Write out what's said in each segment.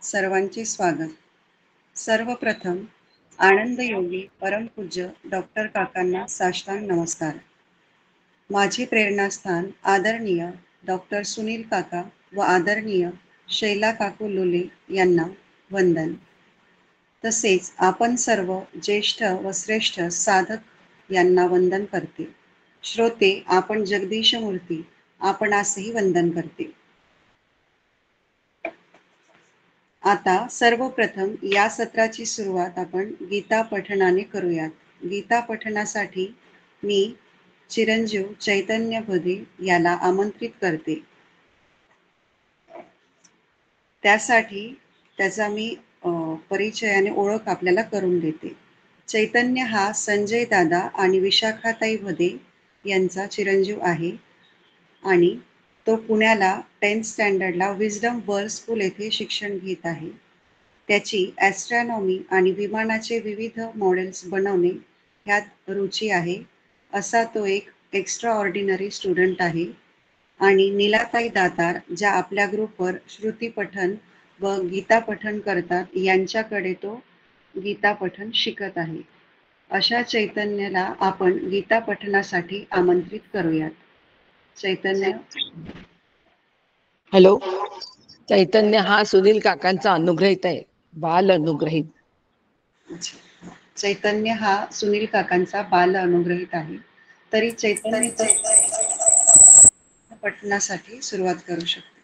सर्वांचे स्वागत. सर्वप्रथम आनंदयोगी परमपूज्य डॉक्टर काकांना साष्टांग नमस्कार. माझे प्रेरणास्थान आदरणीय डॉक्टर सुनील काका व आदरणीय शैला काकू लुले यांना वंदन. तसेच आपण सर्व ज्येष्ठ व श्रेष्ठ साधक यांना वंदन करते. श्रोते आपण जगदीश मूर्ती आपणासही वंदन करते. आता सर्वप्रथम या सत्राची सुरुवात आपण गीता पठणाने करूयात. गीता पठणासाठी मी चिरंजीव चैतन्य भोधे याला आमंत्रित करते. त्यासाठी त्याचा मी परिचयाने ओळख आपल्याला करून देते. चैतन्य हा संजय दादा आणि विशाखाताई भोधे यांचा चिरंजीव आहे आणि तो पुण्याला 10th स्टँडर्डला विजडम वर्ल्ड स्कूल येथे शिक्षण घेत आहे. त्याची ॲस्ट्रॉनॉमी आणि विमानाचे विविध मॉडेल्स बनवणे ह्यात रुची आहे. असा तो एक एक्स्ट्रा ऑर्डिनरी स्टुडंट आहे. आणि नीलाताई दातार ज्या आपल्या ग्रुपवर श्रुती पठण व गीता पठण करतात यांच्याकडे तो गीता पठण शिकत आहे. अशा चैतन्याला आपण गीता पठणासाठी आमंत्रित करूयात. चैतन्य. हॅलो. चैतन्य हा सुनील काकांचा अनुग्रहित आहे, बाल अनुग्रहित. चैतन्य हा सुनील काकांचा बाल अनुग्रहित आहे. तरी चैतन्य पठणासाठी सुरुवात करू शकते.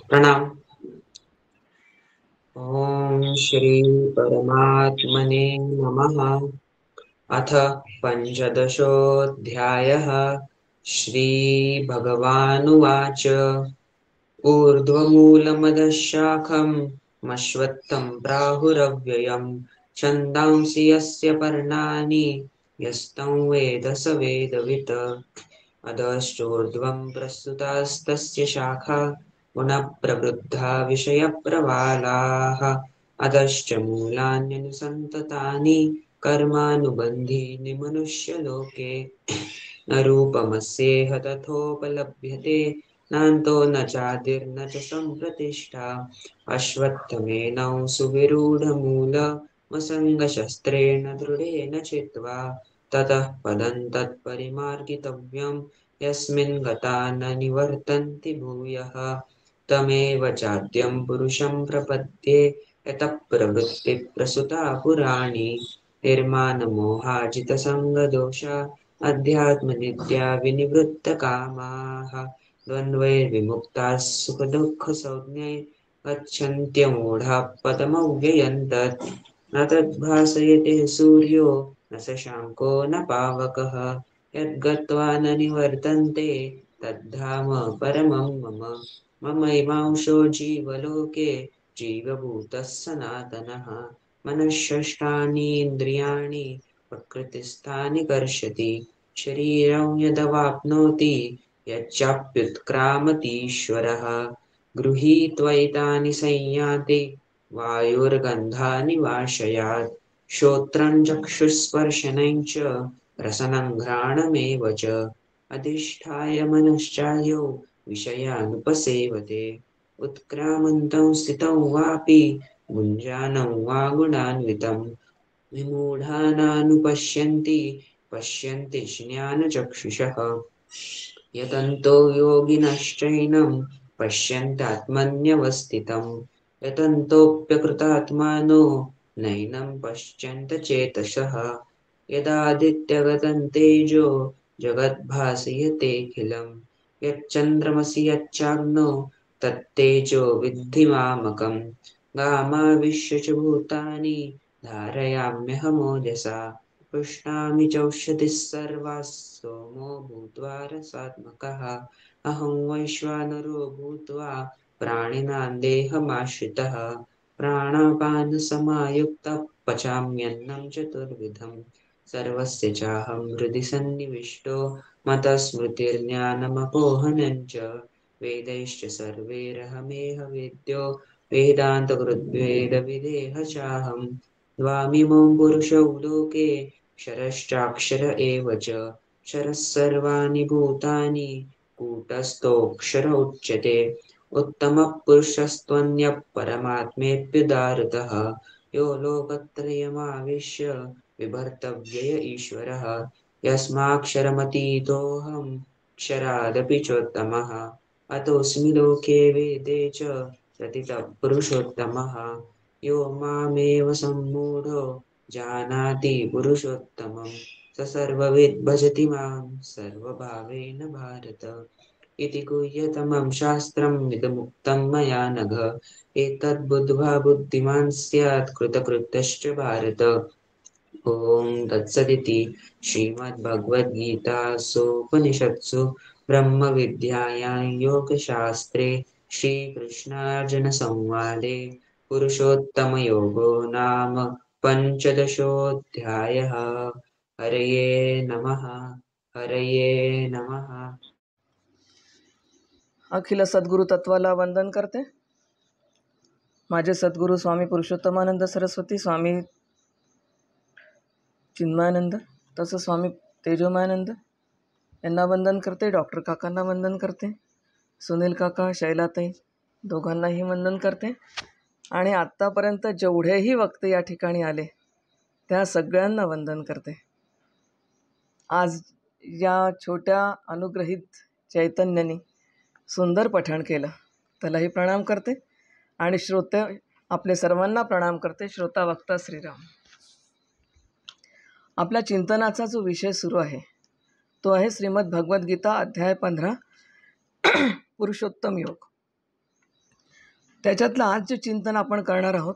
प्रणाम. ओम श्री परमात्मने नमः. अथ पंचदशोऽध्यायः. श्री भगवानुवाच ऊर्ध्वमूलमदशाखम् मश्वत्थं प्राहुरव्ययम् छन्दांसि यस्य पर्णानि यस्तं वेद स वेदवित् अधश्चोर्ध्वं प्रसृतास्तस्य शाखा पुनः प्रवृद्धा विषयप्रवालाः अधश्च मूलान्यनुसन्ततानि कर्मानुबन्धीनि मनुष्यलोके न रूपमस्येह तथोपलभ्यते नान्तो न चादिर्न च सम्प्रतिष्ठा अश्वत्थमेनौ सुविरूढमूलमसङ्गशस्त्रेण दृढेन चित्वा ततः पदं तत्परिमार्गितव्यं यस्मिन् गता न निवर्तन्ति भूयः तमेव चाद्यं पुरुषं प्रपद्ये यतः प्रवृत्तिः प्रसुता पुराणी निर्माणमोहाजितसङ्गदोषा अध्यात्मनित्या विनिवृत्तकामाः द्वन्द्वैर्विमुक्ताः सुखदुःखसंज्ञै गच्छन्त्यमूढाः पदमव्ययं तत् न तद्भासयते सूर्यो न शशाङ्को न पावकः यद्गत्वा न निवर्तन्ते तद्धाम परमं मम ममैवांशो जीवलोके जीवभूतः सनातनः मनःषष्ठानीन्द्रियाणि प्रकृतिस्थानि कर्षति शरीरं यदवाप्नोति यच्चाप्युत्क्रामतीश्वरः गृहीत्वैतानि संयाति वायुर्गन्धानि वाशयात् श्रोत्रं चक्षुस्पर्शनं च रसनं घ्राणमेव च अधिष्ठाय मनश्चायो विषयानुपसेवते उत्क्रामन्तं स्थितं वापि भुञ्जानं वा गुणान्वितं विमूढानानुपश्यन्ति पश्यन्ति ज्ञानचक्षुषः यतन्तो योगिनश्चैनं पश्यन्त्यात्मन्यवस्थितं यतन्तोऽप्यकृतात्मानो नैनं पश्यन्त चेतसः यदादित्यगतं तेजो जगद्भासयतेऽखिलं यच्चन्द्रमसि यच्चाग्नौ तत्तेजो विद्धि मामकं गामाविश्य च भूतानि धारयाम्यहमोजसा पुष्णामि चौषधिः सर्वाः सोमो भूत्वा रसात्मकः अहं वैश्वानरो भूत्वा प्राणिनां देहमाश्रितः प्राणापानसमायुक्तः पचाम्यन्नं चतुर्विधं सर्वस्य चाहं हृदि सन्निविष्टो मतः स्मृतिर्ज्ञानमपोहनं च वेदैश्च सर्वैरहमेह वेद्यो वेदान्तकृद्वेदविदेह चाहं द्वामिमं पुरुषौ लोके क्षरश्चाक्षर एव च क्षरः सर्वाणि भूतानि कूटस्थोऽक्षर उच्यते उत्तमपुरुषस्त्वन्यः परमात्मेऽप्युदाहृतः यो लोकत्रयमाविश्य बिभर्तव्यय ईश्वरः यस्माक्षरमतीतोऽहं क्षरादपि चोत्तमः अतोऽस्मि लोके वेदे च प्रतितः पुरुषोत्तमः यो मामेव सम्मूढो जानाति पुरुषोत्तमं स सर्वविद् भजति मां सर्वभावेन भारत इति गुह्यतमं शास्त्रम् इदमुक्तं मया नघ एतद्बुद्ध्वा बुद्धिमान् स्यात् कृतकृत्यश्च भारत ॐ तत्सदिति श्रीमद्भगवद्गीतासूपनिषत्सु ब्रह्मविद्यायां योगशास्त्रे श्रीकृष्णार्जुनसंवादे पुरुषोत्तमयोगो नाम पञ्चदशोऽध्यायः हरये नमः हरये नमः। अखिल सद्गुरु तत्वाला वंदन करते. माझे सद्गुरू स्वामी पुरुषोत्तमानंद सरस्वती, स्वामी चिन्मयानंद, तसं स्वामी तेजोमयानंद यांना वंदन करते. डॉक्टर काकांना वंदन करते. सुनील काका, शैलाताई दोघांनाही वंदन करते. आणि आत्तापर्यंत जेवढेही वक्ते या ठिकाणी आले त्या सगळ्यांना वंदन करते. आज या छोट्या अनुग्रहित चैतन्याने सुंदर पठण केलं, त्यालाही प्रणाम करते. आणि श्रोते आपले सर्वांना प्रणाम करते. श्रोता वक्ता श्रीराम. आपल्या चिंतनाचा जो विषय सुरू आहे तो आहे श्रीमद भगवद्गीता अध्याय 15 पुरुषोत्तम योग. त्याच्यातलं आज जे चिंतन आपण करणार आहोत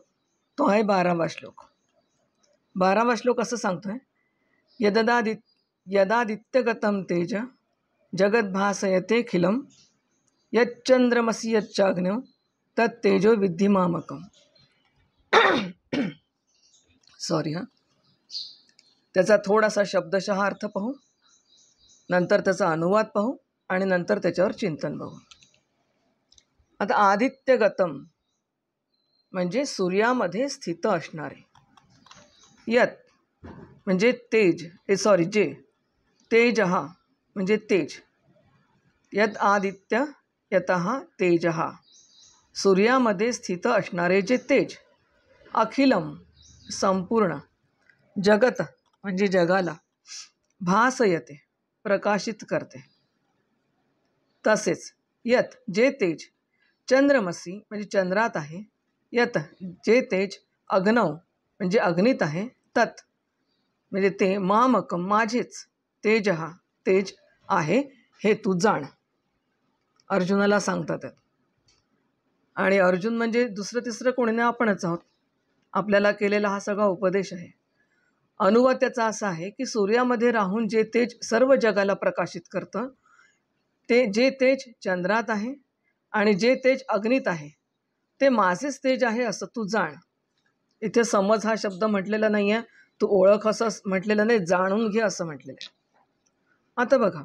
तो आहे 12वा श्लोक. 12वा श्लोक असं सांगतोय, यदादित्यगतं तेज जगद्भासयतेऽखिलं यच्चंद्रमसि यच्चाग्न्यो तत्तेजो विद्धि मामकम्. सॉरी त्याचा थोडासा शब्दशः अर्थ पाहू, नंतर त्याचा अनुवाद पाहू आणि नंतर त्याच्यावर चिंतन बघू. आता आदित्यगतम म्हणजे सूर्यामध्ये स्थित असणारे, यत म्हणजे तेज, जे तेजहा म्हणजे तेज, यत आदित्य यतः तेजहा सूर्यामध्ये स्थित असणारे जे तेज, अखिलम संपूर्ण, जगत म्हणजे जगाला, भासयते प्रकाशित करते, तसेच यत जे तेज, चंद्रमसी म्हणजे चंद्रात आहे, यत जे तेज, अग्नव म्हणजे अग्नीत आहे, तत् म्हणजे ते, मामकम माझेच, तेजहा तेज आहे हे तू जाण. अर्जुनाला सांगतात. आणि अर्जुन म्हणजे दुसरं तिसरं कोणी नाही, आपणच आहोत. आपल्याला केलेला हा सगळा उपदेश आहे. अनुवाद त्याचा असा आहे की सूर्यामध्ये राहून जे तेज सर्व जगाला प्रकाशित करतं, ते जे तेज चंद्रात आहे आणि जे तेज अग्नीत आहे ते माझेच तेज आहे असं तू जाण. इथे समज हा शब्द म्हटलेला नाही आहे, तू ओळख असं म्हटलेलं नाही, जाणून घे असं म्हटलेलं आहे. आता बघा,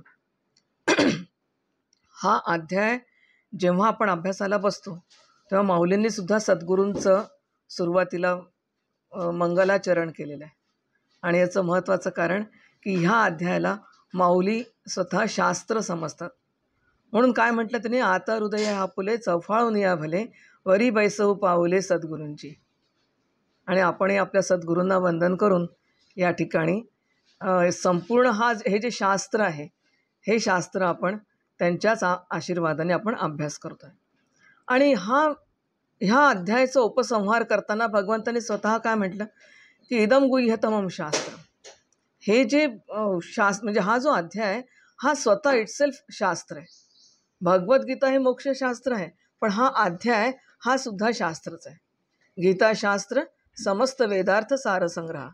हा अध्याय जेव्हा आपण अभ्यासाला बसतो तेव्हा माऊलींनी सुद्धा सद्गुरूंचं सुरुवातीला मंगलाचरण केलेलं आहे. आणि याचं महत्त्वाचं कारण की ह्या अध्यायाला माऊली स्वतः शास्त्र समजतात. म्हणून काय म्हटलं त्यांनी, आता हृदय आपुले चौफाळून या भले वरी बैसवू पाऊले सद्गुरूंची. आणि आपणही आपल्या सद्गुरूंना वंदन करून या ठिकाणी संपूर्ण हे जे शास्त्र आहे हे शास्त्र आपण त्यांच्याच आशीर्वादाने आपण अभ्यास करतो आहे. आणि ह्या अध्यायाचा उपसंहार करताना भगवंतांनी स्वतः काय म्हटलं की इदम गुह्यतमं शास्त्र. हे जे शास्त्र म्हणजे हा जो अध्याय आहे हा स्वतः इटसेल्फ शास्त्र आहे. भगवद्गीता हे मोक्षशास्त्र आहे, पण हा अध्याय हा सुद्धा शास्त्रच आहे. गीताशास्त्र समस्त वेदार्थ सारसंग्रह,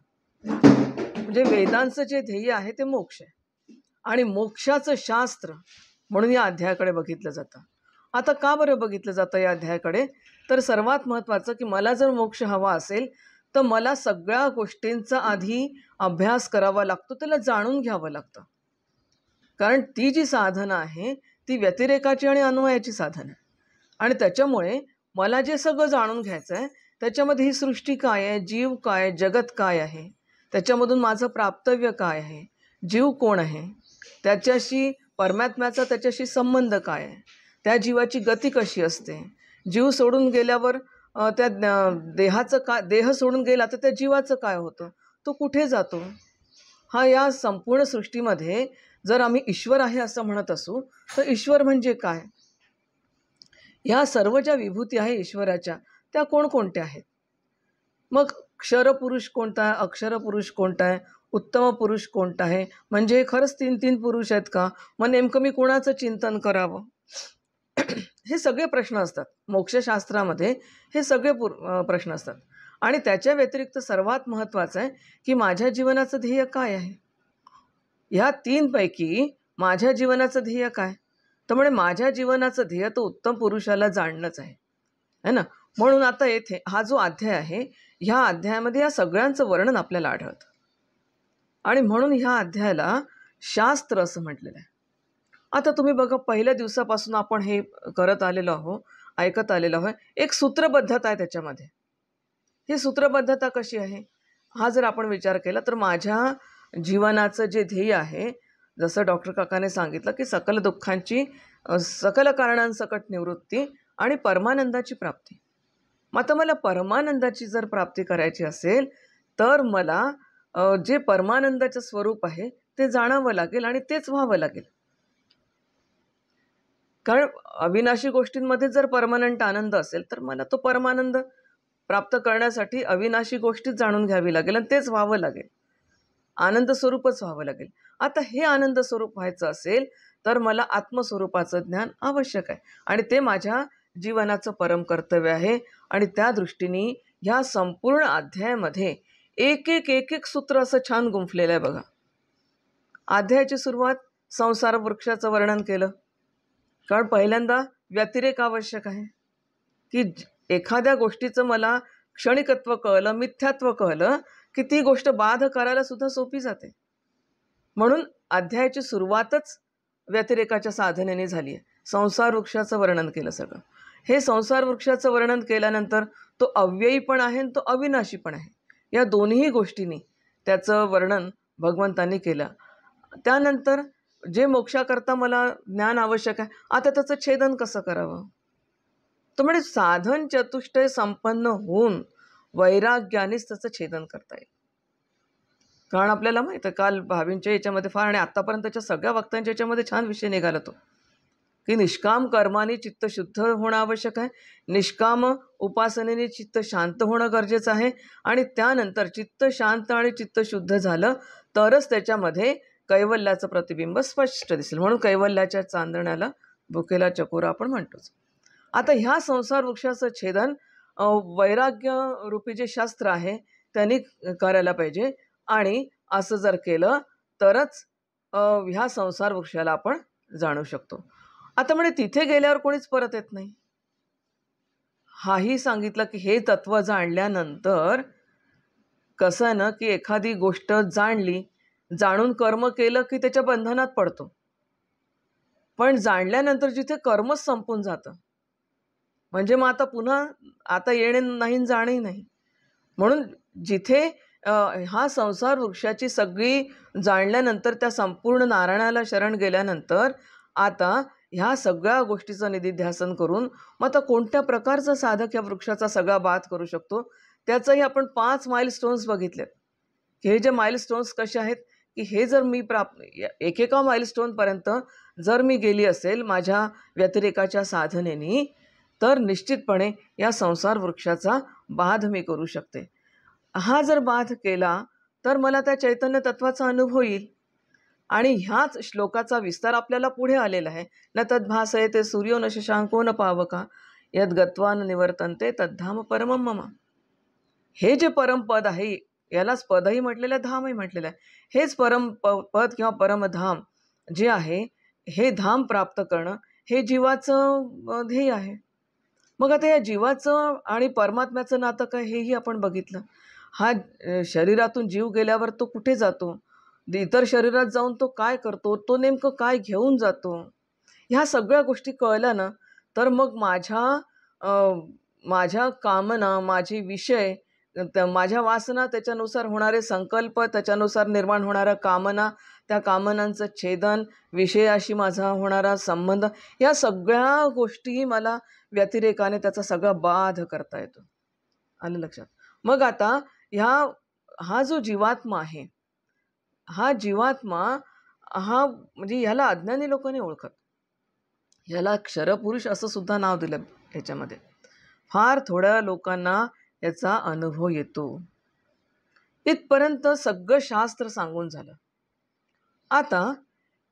म्हणजे वेदांचं जे ध्येय आहे ते मोक्ष आहे आणि मोक्षाचं शास्त्र म्हणून या अध्यायाकडे बघितलं जातं. आता का बरं बघितलं जातं या अध्यायाकडे, तर सर्वात महत्त्वाचं की मला जर मोक्ष हवा असेल तर मला सगळ्या गोष्टींचा आधी अभ्यास करावा लागतो, त्याला जाणून घ्यावं लागतं. कारण ती जी साधनं आहे ती व्यतिरेकाची आणि अन्वयाची साधनं आहे. आणि त्याच्यामुळे मला जे सगळं जाणून घ्यायचं आहे त्याच्यामध्ये ही सृष्टी काय आहे, जीव काय, जगत काय आहे, त्याच्यामधून माझं प्राप्तव्य काय आहे, जीव कोण आहे, त्याच्याशी परमात्म्याचा त्याच्याशी संबंध काय आहे, त्या जीवाची गती कशी असते, जीव सोडून गेल्यावर त्या देहाचं काय, देह सोडून गेला तर त्या जीवाचं काय होतं, तो कुठे जातो. हा या संपूर्ण सृष्टीमध्ये जर आम्ही ईश्वर आहे असं म्हणत असू तर ईश्वर म्हणजे काय, ह्या सर्व ज्या विभूती आहे ईश्वराच्या त्या कोणकोणत्या आहेत. मग क्षरपुरुष कोणता आहे, अक्षरपुरुष कोणता आहे, उत्तम पुरुष कोणता आहे, म्हणजे खरंच 3 पुरुष आहेत का, मग नेमकं मी कोणाचं चिंतन करावं. हे सगळे प्रश्न असतात मोक्षशास्त्रामध्ये, हे सगळे प्रश्न असतात. आणि त्याच्या व्यतिरिक्त सर्वात महत्त्वाचं आहे की माझ्या जीवनाचं ध्येय काय आहे. ह्या 3 पैकी माझ्या जीवनाचं ध्येय काय, तर म्हणजे माझ्या जीवनाचं ध्येय तो उत्तम पुरुषाला जाणणंच आहे ना. म्हणून आता येथे हा जो अध्याय आहे, ह्या अध्यायामध्ये या सगळ्यांचं वर्णन आपल्याला आढळतं. आणि म्हणून ह्या अध्यायाला शास्त्र असं म्हटलेलं आहे. आता तुम्ही बघा, पहिल्या दिवसापासून आपण हे करत आलेलो आहोत, ऐकत आलेलो आहोत. एक सूत्रबद्धता आहे त्याच्यामध्ये. ही सूत्रबद्धता कशी आहे, हा जर आपण विचार केला तर माझ्या जीवनाचं जे ध्येय आहे, जसं डॉक्टर काकाने सांगितलं की सकल दुःखांची सकल कारणांसकट निवृत्ती आणि परमानंदाची प्राप्ती. मग आता मला परमानंदाची जर प्राप्ती करायची असेल तर मला जे परमानंदाचं स्वरूप आहे ते जाणावं लागेल आणि तेच व्हावं लागेल. कारण अविनाशी गोष्टींमध्ये जर परमनंट आनंद असेल तर मला तो परमानंद प्राप्त करण्यासाठी अविनाशी गोष्टीच जाणून घ्यावी लागेल आणि तेच व्हावं लागेल, आनंद स्वरूपच व्हावं लागेल. आता हे आनंद स्वरूप व्हायचं असेल तर मला आत्मस्वरूपाचं ज्ञान आवश्यक आहे आणि ते माझ्या जीवनाचं परम कर्तव्य आहे. आणि त्या दृष्टीने ह्या संपूर्ण अध्यायामध्ये एक एक सूत्र असं छान गुंफलेलं आहे बघा. अध्यायाची सुरुवात संसार वृक्षाचं वर्णन केलं, कारण पहिल्यांदा व्यतिरेक आवश्यक आहे की एखाद्या गोष्टीचं मला क्षणिकत्व कळलं, मिथ्यात्व कळलं की ती गोष्ट बाध करायला सुद्धा सोपी जाते. म्हणून अध्यायाची सुरुवातच व्यतिरेकाच्या साधनेने झाली आहे. संसार वृक्षाचं वर्णन केलं सगळं. हे संसार वृक्षाचं वर्णन केल्यानंतर तो अव्ययी पण आहे आणि तो अविनाशी पण आहे, या दोन्ही गोष्टींनी त्याचं वर्णन भगवंतांनी केलं. त्यानंतर जे मोक्षाकरता मला ज्ञान आवश्यक आहे, आता त्याचं छेदन कसं करावं. तो म्हणजे साधन चतुष्टय संपन्न होऊन वैराग्यानेच त्याचं छेदन करता येईल. कारण आपल्याला माहिती आहे, काल भावींच्या याच्यामध्ये फार आणि आत्तापर्यंतच्या सगळ्या वक्त्यांच्या याच्यामध्ये छान विषय निघाला तो की निष्काम कर्माने चित्त शुद्ध होणं आवश्यक आहे, निष्काम उपासनेने चित्त शांत होणं गरजेचं आहे आणि त्यानंतर चित्त शांत आणि चित्त शुद्ध झालं तरच त्याच्यामध्ये कैवल्याचं प्रतिबिंब स्पष्ट दिसेल. म्हणून कैवल्याच्या चांदण्याला भुकेला चकोरा आपण म्हणतोच. आता ह्या संसार वृक्षाचं छेदन वैराग्य रूपी जे शास्त्र आहे त्यांनी करायला पाहिजे आणि असं जर केलं तरच ह्या संसार वृक्षाला आपण जाणू शकतो. आता म्हणजे तिथे गेल्यावर कोणीच परत येत नाही. हाही सांगितलं की हे तत्व जाणल्यानंतर कसं आहे ना की एखादी गोष्ट जाणली, जाणून कर्म केलं की त्याच्या बंधनात पडतो, पण जाणल्यानंतर जिथे कर्मच संपून जातं म्हणजे मग आता पुन्हा आता येणे नाही जाणे नाही. म्हणून जिथे हा संसार वृक्षाची सगळी जाणल्यानंतर त्या संपूर्ण नारायणाला शरण गेल्यानंतर आता ह्या सगळ्या गोष्टीचं निधिध्यासन करून मग आता कोणत्या प्रकारचा साधक या वृक्षाचा सगळा बाध करू शकतो त्याचंही आपण 5 माइलस्टोन्स बघितलेत. हे जे माइलस्टोन्स कसे आहेत की हे जर मी एकेका माइलस्टोनपर्यंत जर मी गेली असेल माझ्या व्यतिरेकाच्या साधनेने तर निश्चितपणे या संसार वृक्षाचा बाध मी करू शकते. हा जर बाध केला तर मला त्या चैतन्य तत्वाचा अनुभव येईल. आणि ह्याच श्लोकाचा विस्तार आपल्याला पुढे आलेला आहे. न तद्भासये ते सूर्यो न शशांको न पावका यद गत्वा न निवर्तन्ते तद्धाम परमं मम. हे जे परमपद आहे यालाच पदही म्हटलेलं आहे, धामही म्हटलेलं आहे. हेच पद किंवा परमधाम जे आहे हे धाम प्राप्त करणं हे जीवाचं ध्येय आहे. मग आता या जीवाचं आणि परमात्म्याचं नातं काय हेही आपण बघितलं. हा शरीरातून जीव गेल्यावर तो कुठे जातो, इतर शरीरात जाऊन तो काय करतो, तो नेमकं काय घेऊन जातो, ह्या सगळ्या गोष्टी कळल्या ना तर मग माझ्या कामना, माझे विषय, माझ्या वासना, त्याच्यानुसार होणारे संकल्प, त्याच्यानुसार निर्माण होणाऱ्या कामना, त्या कामनांचं छेदन, विषयाशी माझा होणारा संबंध, या सगळ्या गोष्टी मला व्यतिरेकाने त्याचा सगळा बाध करता येतो. आलं लक्षात? मग आता हा जो जीवात्मा आहे, हा जीवात्मा हा म्हणजे ह्याला अज्ञानी लोकांनी ओळखत. ह्याला क्षरपुरुष असं सुद्धा नाव दिलं ह्याच्यामध्ये. फार थोड्या लोकांना याचा अनुभव येतो. इथपर्यंत सगळं शास्त्र सांगून झालं. आता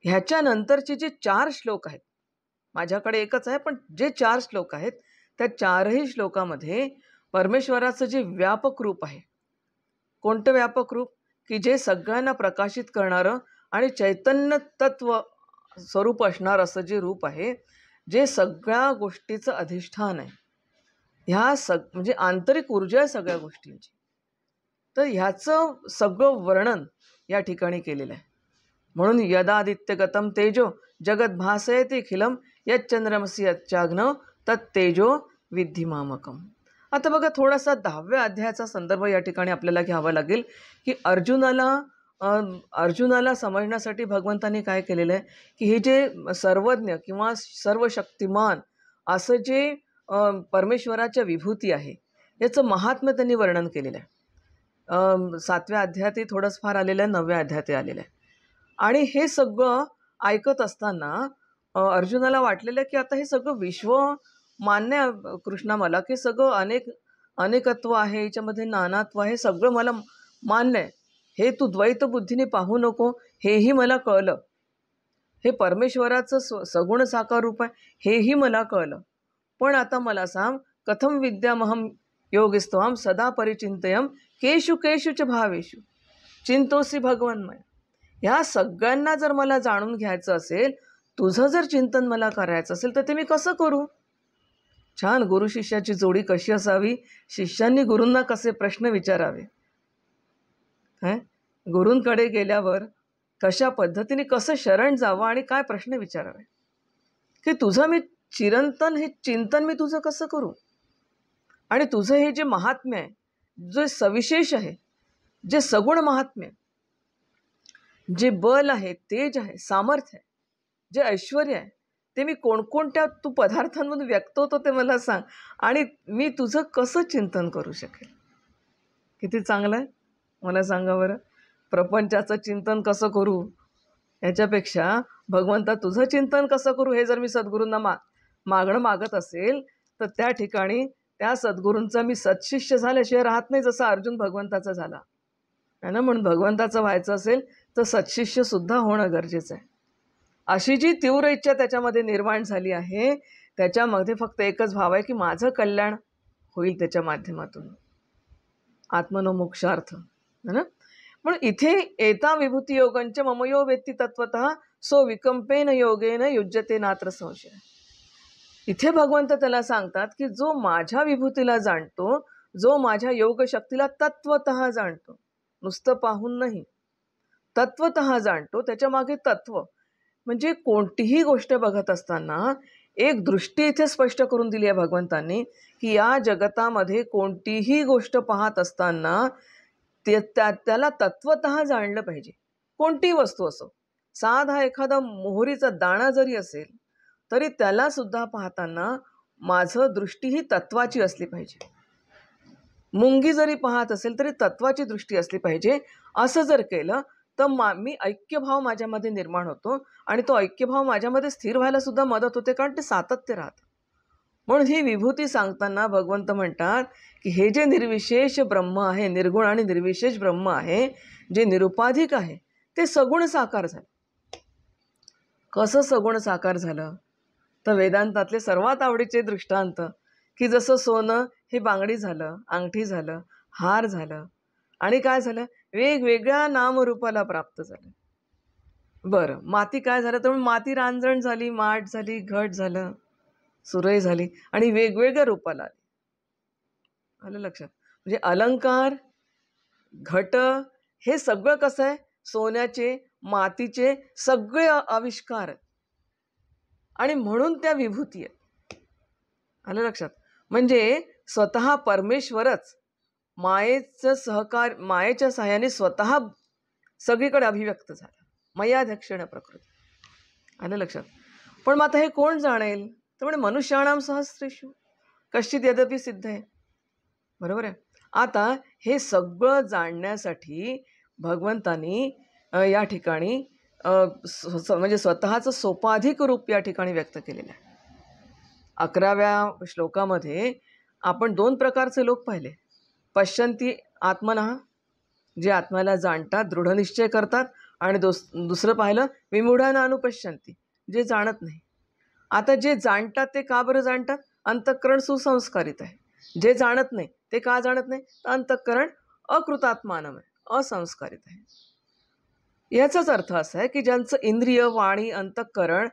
ह्याच्यानंतरचे जे 4 श्लोक आहेत, माझ्याकडे एकच आहे, पण जे 4 श्लोक आहेत त्या 4ही श्लोकामध्ये परमेश्वराचं जे व्यापक रूप आहे, कोणतं व्यापक रूप, की जे सगळ्यांना प्रकाशित करणारं आणि चैतन्य तत्व स्वरूप असणार असं जे रूप आहे, जे सगळ्या गोष्टीचं अधिष्ठान आहे, म्हणजे आंतरिक ऊर्जा आहे सगळ्या गोष्टींची. तर ह्याचं सगळं वर्णन या ठिकाणी केलेलं आहे. म्हणून यदादित्यगतम तेजो जगत भासयते खिलम यच्चंद्रमसि यच्चाग्नौ तत्तेजो विद्धी मामकम. आता बघा, थोडासा 10व्या अध्यायाचा संदर्भ या ठिकाणी आपल्याला घ्यावा लागेल, की अर्जुनाला समजण्यासाठी भगवंतांनी काय केलेलं आहे, की हे जे सर्वज्ञ किंवा सर्व शक्तिमान असं जे परमेश्वराच्या विभूती आहे, याचं महात्म्य त्यांनी वर्णन केलेलं आहे. 7व्या अध्यायातही थोडंच फार आलेलं आहे, 9व्या अध्यायातही आलेलं आहे. आणि हे सगळं ऐकत असताना अर्जुनाला वाटलेलं की आता हे सगळं विश्व मान्य आहे कृष्णा मला, की सगळं अनेकत्व आहे, याच्यामध्ये नानात्व आहे, सगळं मला मान्य आहे. हे तू द्वैत बुद्धीने पाहू नको, हेही मला कळलं. हे परमेश्वराचं सगुण साकार रूप आहे, हेही मला कळलं. पण आता मला सांग, कथम विद्यामहम योगिस्त्वाम सदा परिचिंतयम केषु केषु च भावेषु चिंतोसी भगवन्मय. ह्या सगळ्यांना जर मला जाणून घ्यायचं असेल, तुझं जर चिंतन मला करायचं असेल, तर ते मी कसं करू? छान गुरु शिष्याची जोडी कशी असावी, शिष्यांनी गुरूंना कसे प्रश्न विचारावे, गुरूंकडे गेल्यावर कशा पद्धतीने कसं शरण जावं आणि काय प्रश्न विचारावे, की तुझं मी चिरंतन हे चिंतन मी तुझं कसं करू. आणि तुझं हे जे महात्म्य आहे, जे सविशेष आहे, जे सगुण महात्म्य, जे बल आहे, तेज आहे, सामर्थ्य आहे, जे ऐश्वर्य आहे, ते मी कोणकोणत्या तू पदार्थांमधून व्यक्त होतो ते मला सांग, आणि मी तुझं कसं चिंतन करू शकेल. किती चांगलं आहे. मला सांगा बरं, प्रपंचाचं चिंतन कसं करू याच्यापेक्षा भगवंता तुझं चिंतन कसं करू हे जर मी सद्गुरूंना मागणं मागत असेल, तर त्या ठिकाणी त्या सद्गुरूंचा मी सत्शिष्य झाल्याशिवाय राहत नाही, जसा अर्जुन भगवंताचा झाला आहे ना. म्हणून भगवंताचं व्हायचं असेल तर सत्शिष्य सुद्धा होणं गरजेचं आहे. अशी जी तीव्र इच्छा त्याच्यामध्ये निर्माण झाली आहे, त्याच्यामध्ये फक्त एकच भाव आहे की माझं कल्याण होईल त्याच्या माध्यमातून, आत्मनो मोक्षार्थ है ना. म्हणून इथे एता विभूती योगंच ममयो वेत्ती तत्वतः सो विकंपेन योगेन युज्यते नात्र संशय. इथे भगवंत त्याला सांगतात की जो माझ्या विभूतीला जाणतो, जो माझ्या योग शक्तीला तत्वतः जाणतो, नुसतं पाहून नाही, तत्वतः जाणतो, त्याच्या मागे तत्व म्हणजे कोणतीही गोष्ट बघत असताना एक दृष्टी इथे स्पष्ट करून दिली आहे भगवंतांनी, की या जगतामध्ये कोणतीही गोष्ट पाहत असताना त्याला तत्वतः जाणलं पाहिजे. कोणतीही वस्तू असो, साधा एखादा मोहरीचा दाणा जरी असेल तरी त्याला सुद्धा पाहताना माझं दृष्टी ही तत्वाची असली पाहिजे. मुंगी जरी पाहत असेल तरी तत्वाची दृष्टी असली पाहिजे. असं जर केलं तर मी ऐक्यभाव माझ्यामध्ये निर्माण होतो, आणि तो ऐक्यभाव माझ्यामध्ये स्थिर व्हायला सुद्धा मदत होते, कारण ते सातत्य राहतं. म्हणून ही विभूती सांगताना भगवंत म्हणतात की हे जे निर्विशेष ब्रह्म आहे, निर्गुण आणि निर्विशेष ब्रह्म आहे, जे निरुपाधिक आहे, ते सगुण साकार झालं. कसं सगुण साकार झालं, तर वेदांतातले सर्वात आवडीचे दृष्टांत, की जसं सोनं हे बांगडी झालं, अंगठी झालं, हार झालं, आणि काय झालं, वेगवेगळ्या नामरूपाला प्राप्त झालं. बरं, माती काय झालं, तर माती रांजण झाली, माठ झाली, घट झालं, सुरई झाली, आणि वेगवेगळ्या रूपाला आली. आलं लक्षात. म्हणजे अलंकार, घट, हे सगळं कसं आहे, सोन्याचे, मातीचे सगळे आविष्कार आहेत, आणि म्हणून त्या विभूती आहेत. आलं लक्षात. म्हणजे स्वतः परमेश्वरच मायेच्या सहाय्याने स्वतः सगळीकडे अभिव्यक्त झाला. मयाध्यक्षेण प्रकृती. आलं लक्षात? पण मग आता हे कोण जाणेल? तर म्हणे मनुष्याणाम सहस्रेषु कश्चित यद्यपि सिद्ध आहे. बरोबर आहे. आता हे सगळं जाणण्यासाठी भगवंतानी या ठिकाणी म्हणजे स्वतःचं सोपाधिक रूप या ठिकाणी व्यक्त केलेलं आहे. 11व्या श्लोकामध्ये आपण 2 प्रकारचे लोक पाहिले. पश्यन्ति आत्मनः, जे आत्म्याला जाणतात, दृढनिश्चय करतात, आणि दुसरं पाहिलं विमूढाना अनुपश्यन्ति, जे जाणत नाही. आता जे जाणतात ते का बरं जाणतात? अंतःकरण सुसंस्कारित आहे. जे जाणत नाही ते का जाणत नाही? तर अंतःकरण अकृतात्मानम आहे, असंस्कारित आहे. याचाच अर्थ असा आहे की ज्यांचं इंद्रिय, वाणी, अंतःकरण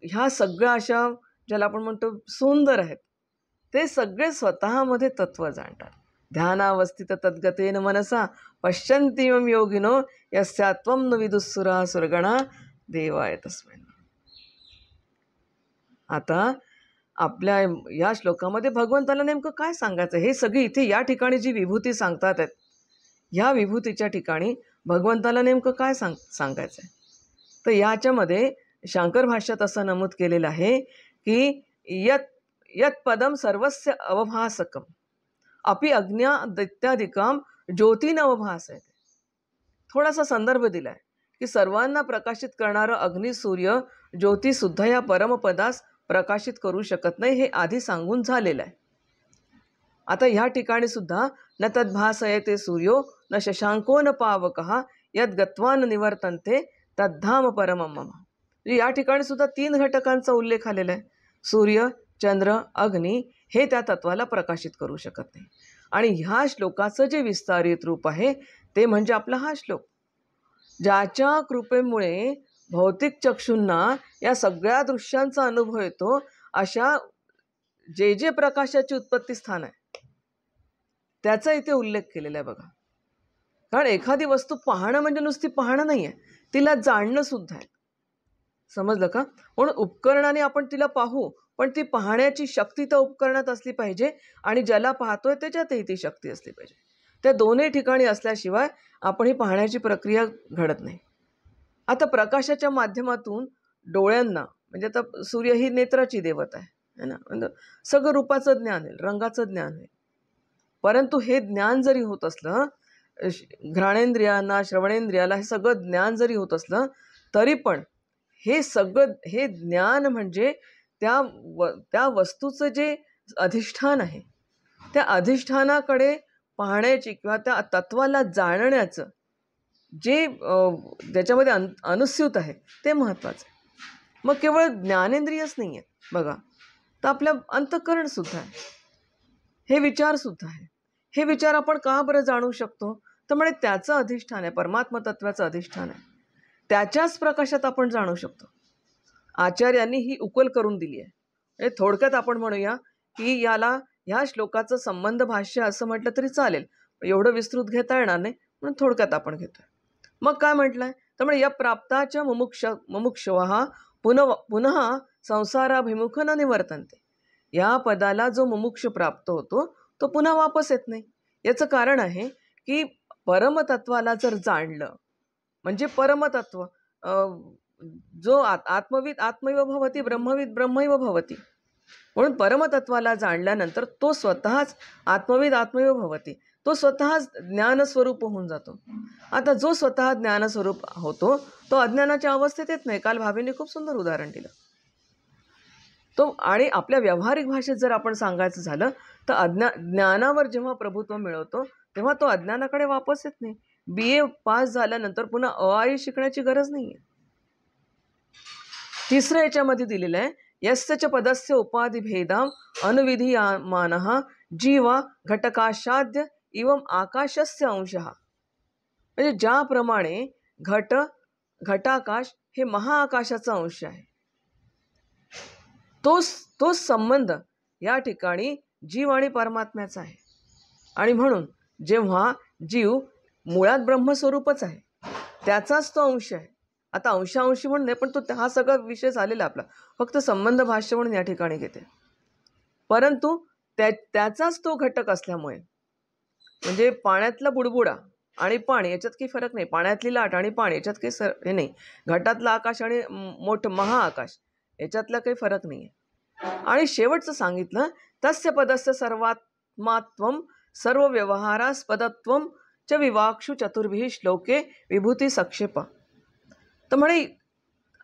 ह्या सगळ्या अशा ज्याला आपण म्हणतो सुंदर आहेत, ते सगळे स्वतःमध्ये तत्व जाणतात. ध्यानावस्थित तद्गतेन मनसा पश्यन्ति मम योगिनो यस्यात्वं न विदुस्सुरा सुरगणा देवाय तस्मै. आता आपल्या या श्लोकामध्ये भगवंताला नेमकं काय सांगायचं? हे सगळी इथे या ठिकाणी जी विभूती सांगतात आहेत, ह्या विभूतीच्या ठिकाणी भगवंताला नेमकं काय सांगायचं आहे? तर याच्यामध्ये शांकर भाष्यात असं नमूद केलेलं आहे की यत पदम सर्वस्य अवभासकम अपि अज्ञादित्यादिकम ज्योतीन अवभासते. थोडासा संदर्भ दिला आहे की सर्वांना प्रकाशित करणारं अग्नी, सूर्य, ज्योतीसुद्धा या परमपदास प्रकाशित करू शकत नाही, हे आधी सांगून झालेलं आहे. आता ह्या ठिकाणी सुद्धा न तद्भासयते सूर्यो न शशांको न पावकः यद् गत्वा न निवर्तन्ते तद्धाम परमं मम. या ठिकाणी सुद्धा 3 घटकांचा उल्लेख आलेला आहे. सूर्य, चंद्र, अग्नी हे त्या तत्वाला प्रकाशित करू शकत नाही. आणि ह्या श्लोकाचं जे विस्तारित रूप आहे ते म्हणजे आपला हा श्लोक, ज्याच्या कृपेमुळे भौतिक चक्षुंना या सगळ्या दृश्यांचा अनुभव येतो. अशा जे प्रकाशाची उत्पत्ती स्थान आहे त्याचा इथे उल्लेख केलेला आहे बघा. कारण एखादी वस्तू पाहणं म्हणजे नुसती पाहणं नाही आहे, तिला जाणणं सुद्धा आहे. समजलं का? म्हणून उपकरणाने आपण तिला पाहू, पण ती पाहण्याची शक्ती त्या उपकरणात असली पाहिजे, आणि ज्याला पाहतोय त्याच्यातही ती शक्ती असली पाहिजे. त्या दोन्ही ठिकाणी असल्याशिवाय आपण ही पाहण्याची प्रक्रिया घडत नाही. आता प्रकाशाच्या माध्यमातून डोळ्यांना, म्हणजे आता सूर्य ही नेत्राची देवता आहे ना, म्हणजे सगळं रूपाचं ज्ञान आहे, रंगाचं ज्ञान आहे. परंतु हे ज्ञान जरी होत असलं, घ्राणेंद्रियांना, श्रवणेंद्रियाला हे सगळं ज्ञान जरी होत असलं, तरी पण हे सगळं हे ज्ञान म्हणजे त्या वस्तूचं जे अधिष्ठान आहे, त्या अधिष्ठानाकडे पाहण्याची किंवा त्या तत्वाला जाणण्याचं जे त्याच्यामध्ये अनुस्यूत आहे ते महत्त्वाचं आहे. मग केवळ ज्ञानेंद्रियच नाही आहेत बघा, तर आपल्या अंतःकरणसुद्धा आहे, हे विचारसुद्धा आहे. हे विचार आपण का बरं जाणू शकतो? तर म्हणजे त्याचं अधिष्ठान आहे, परमात्मा तत्वाचं अधिष्ठान आहे, त्याच्याच प्रकाशात आपण जाणू शकतो. आचार्यांनी ही उकल करून दिली आहे. म्हणजे थोडक्यात आपण म्हणूया की ह्या श्लोकाचं संबंध भाष्य असं म्हटलं तरी चालेल, एवढं विस्तृत घेता येणार नाही, म्हणून थोडक्यात आपण घेतोय. मग काय म्हटलंय? त्यामुळे या प्राप्ताच्या मुमुक्षवः पुन्हा संसाराभिमुख न निवर्तन्ते. या पदाला जो मुमुक्ष प्राप्त होतो तो पुन्हा वापस येत नाही. याचं कारण आहे की परमतत्वाला जर जाणलं म्हणजे परमतत्व, जो आत्मविद आत्मैव भवती, ब्रह्मविद ब्रह्मैव भवती. म्हणून परमतत्वाला जाणल्यानंतर तो स्वतःच आत्मविद आत्मैव भवती, तो स्वतःच ज्ञानस्वरूप होऊन जातो. आता जो स्वतः ज्ञानस्वरूप होतो तो अज्ञानाच्या अवस्थेत येत नाही. काल भाभींनी खूप सुंदर उदाहरण दिलं तो. आणि आपल्या व्यावहारिक भाषेत जर आपण सांगायचं झालं तर ज्ञानावर जेव्हा प्रभुत्व मिळवतो तेव्हा तो अज्ञानाकडे वापस येत नाही. BA पास झाल्यानंतर पुन्हा अआई शिकण्याची गरज नाही आहे. तिसरं याच्यामध्ये दिलेलं आहे, यस्य पदस्य उपाधिभेदाम अनुविधीयमानः जीवा घटकाशाद्य इवम आकाशस्य अंशः. म्हणजे ज्याप्रमाणे घटाकाश हे महाआकाशाचा अंश आहे, तोच संबंध या ठिकाणी जीव आणि परमात्म्याचा आहे. आणि म्हणून जेव्हा जीव मुळात ब्रह्मस्वरूपच आहे, त्याचाच तो अंश आहे. आता अंशांशी म्हणून नाही, पण तो हा सगळा विषय झालेला आपला, फक्त संबंध भाष्य म्हणून या ठिकाणी घेते. परंतु त्याचाच तो घटक असल्यामुळे, म्हणजे पाण्यातला बुडबुडा आणि पाणी याच्यात काही फरक नाही, पाण्यातली लाट आणि पाणी याच्यात काही हे नाही, घटातलं आकाश आणि मोठं महाआकाश याच्यातला काही फरक नाही आहे. आणि शेवटचं सांगितलं, तस्य पदस्य सर्वात्मात्वम सर्व व्यवहारास्पदत्वम च विवाक्षु चतुर्भिः श्लोके विभूती सक्षेप. तर म्हणे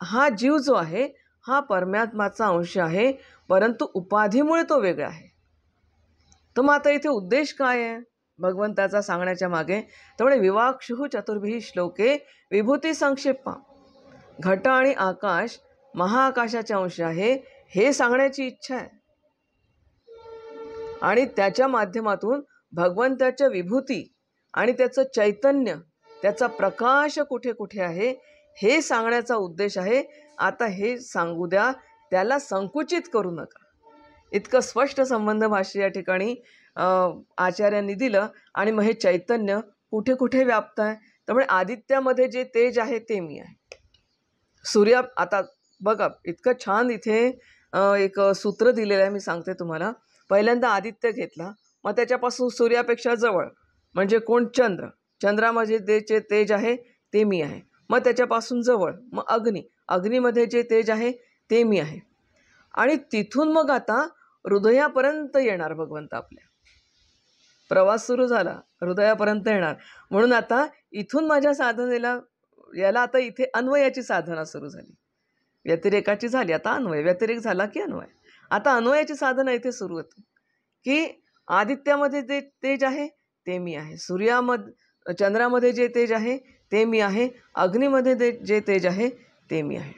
हा जीव जो आहे हा परमात्माचा अंश आहे, परंतु उपाधीमुळे तो वेगळा आहे. तर मग आता इथे उद्देश काय आहे भगवंताचा सांगण्याच्या मागे? तर म्हणे विवाक्षु चतुर्भिः श्लोके विभूती संक्षेप. घट आणि आकाश महाआकाशाचे अंश आहे हे सांगण्याची इच्छा आहे, आणि त्याच्या माध्यमातून भगवंताच्या विभूती आणि त्याचं चैतन्य, त्याचा प्रकाश कुठे कुठे आहे हे सांगण्याचा उद्देश आहे. आता हे सांगू द्या, त्याला संकुचित करू नका. इतकं स्पष्ट संबंध भाष्य या ठिकाणी आचार्यांनी दिलं. आणि मग हे चैतन्य कुठे कुठे व्याप्त आहे? त्यामुळे आदित्यामध्ये जे तेज आहे ते मी आहे. सूर्या, आता बघा इतकं छान इथे एक सूत्र दिलेलं आहे, मी सांगते तुम्हाला. पहिल्यांदा आदित्य घेतला, मग त्याच्यापासून सूर्यापेक्षा जवळ म्हणजे कोण? चंद्र. चंद्रामध्ये जे तेज आहे ते मी आहे. मग त्याच्यापासून जवळ मग अग्नी. अग्नीमध्ये जे तेज आहे ते मी आहे. आणि तिथून मग आता हृदयापर्यंत येणार भगवंत. आपल्या प्रवास सुरू झाला, हृदयापर्यंत येणार. म्हणून आता इथून माझ्या साधनेला याला आता इथे अन्वयाची साधना सुरू झाली. व्यतिरेकाची झाली, आता अन्वय. व्यतिरेक झाला की अन्वय. आता अन्वयाची साधना इथे सुरू होते की आदित्यामध्ये जे तेज आहे ते मी आहे, चंद्रामध्ये जे तेज आहे ते मी आहे, अग्नीमध्ये जे तेज आहे ते मी आहे.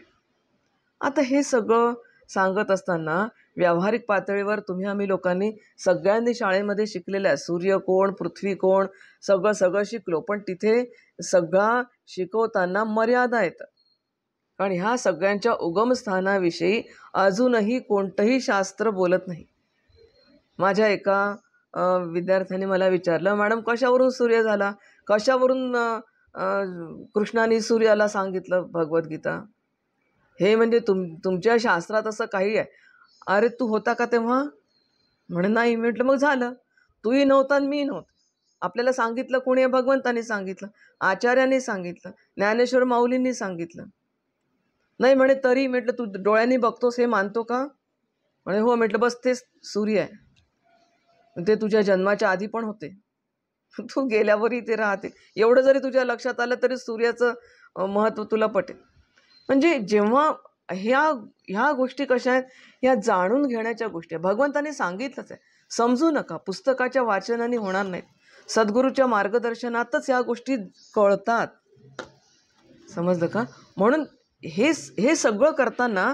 आता हे सगळं सांगत असताना व्यावहारिक पातळीवर तुम्ही आम्ही लोकांनी सगळ्यांनी शाळेमध्ये शिकलेलं आहे. सूर्य कोण, पृथ्वी कोण, सगळं शिकलो. पण तिथे सगळा शिकवताना मर्यादा येतात, कारण ह्या सगळ्यांच्या उगमस्थानाविषयी अजूनही कोणतंही शास्त्र बोलत नाही. माझ्या एका विद्यार्थ्याने मला विचारलं, मॅडम कशावरून सूर्य झाला, कशावरून कृष्णाने सूर्याला सांगितलं भगवद्गीता? हे म्हणजे तुमच्या शास्त्रात असं काही आहे? अरे तू होता का तेव्हा? म्हणे नाही. म्हटलं मग झालं, तूही नव्हता आणि मी नव्हतं. आपल्याला सांगितलं कोणी आहे? भगवंताने सांगितलं, आचार्यांनी सांगितलं, ज्ञानेश्वर माऊलींनी सांगितलं. नाही म्हणे तरी. म्हटलं तू डोळ्यांनी बघतोस हे मानतो का? म्हणे हो. म्हटलं बस तेच सूर्य आहे, ते तुझ्या जन्माच्या आधी पण होते, तू गेल्यावरही ते राहते. एवढं जरी तुझ्या लक्षात आलं तरी सूर्याचं महत्त्व तुला पटेल. म्हणजे जेव्हा ह्या गोष्टी कशा आहेत, ह्या जाणून घेण्याच्या गोष्टी. भगवंताने सांगितलंच आहे, समजू नका. पुस्तकाच्या वाचनाने होणार नाहीत, सद्गुरूच्या मार्गदर्शनातच ह्या गोष्टी कळतात. समजलं का? म्हणून हे सगळं करताना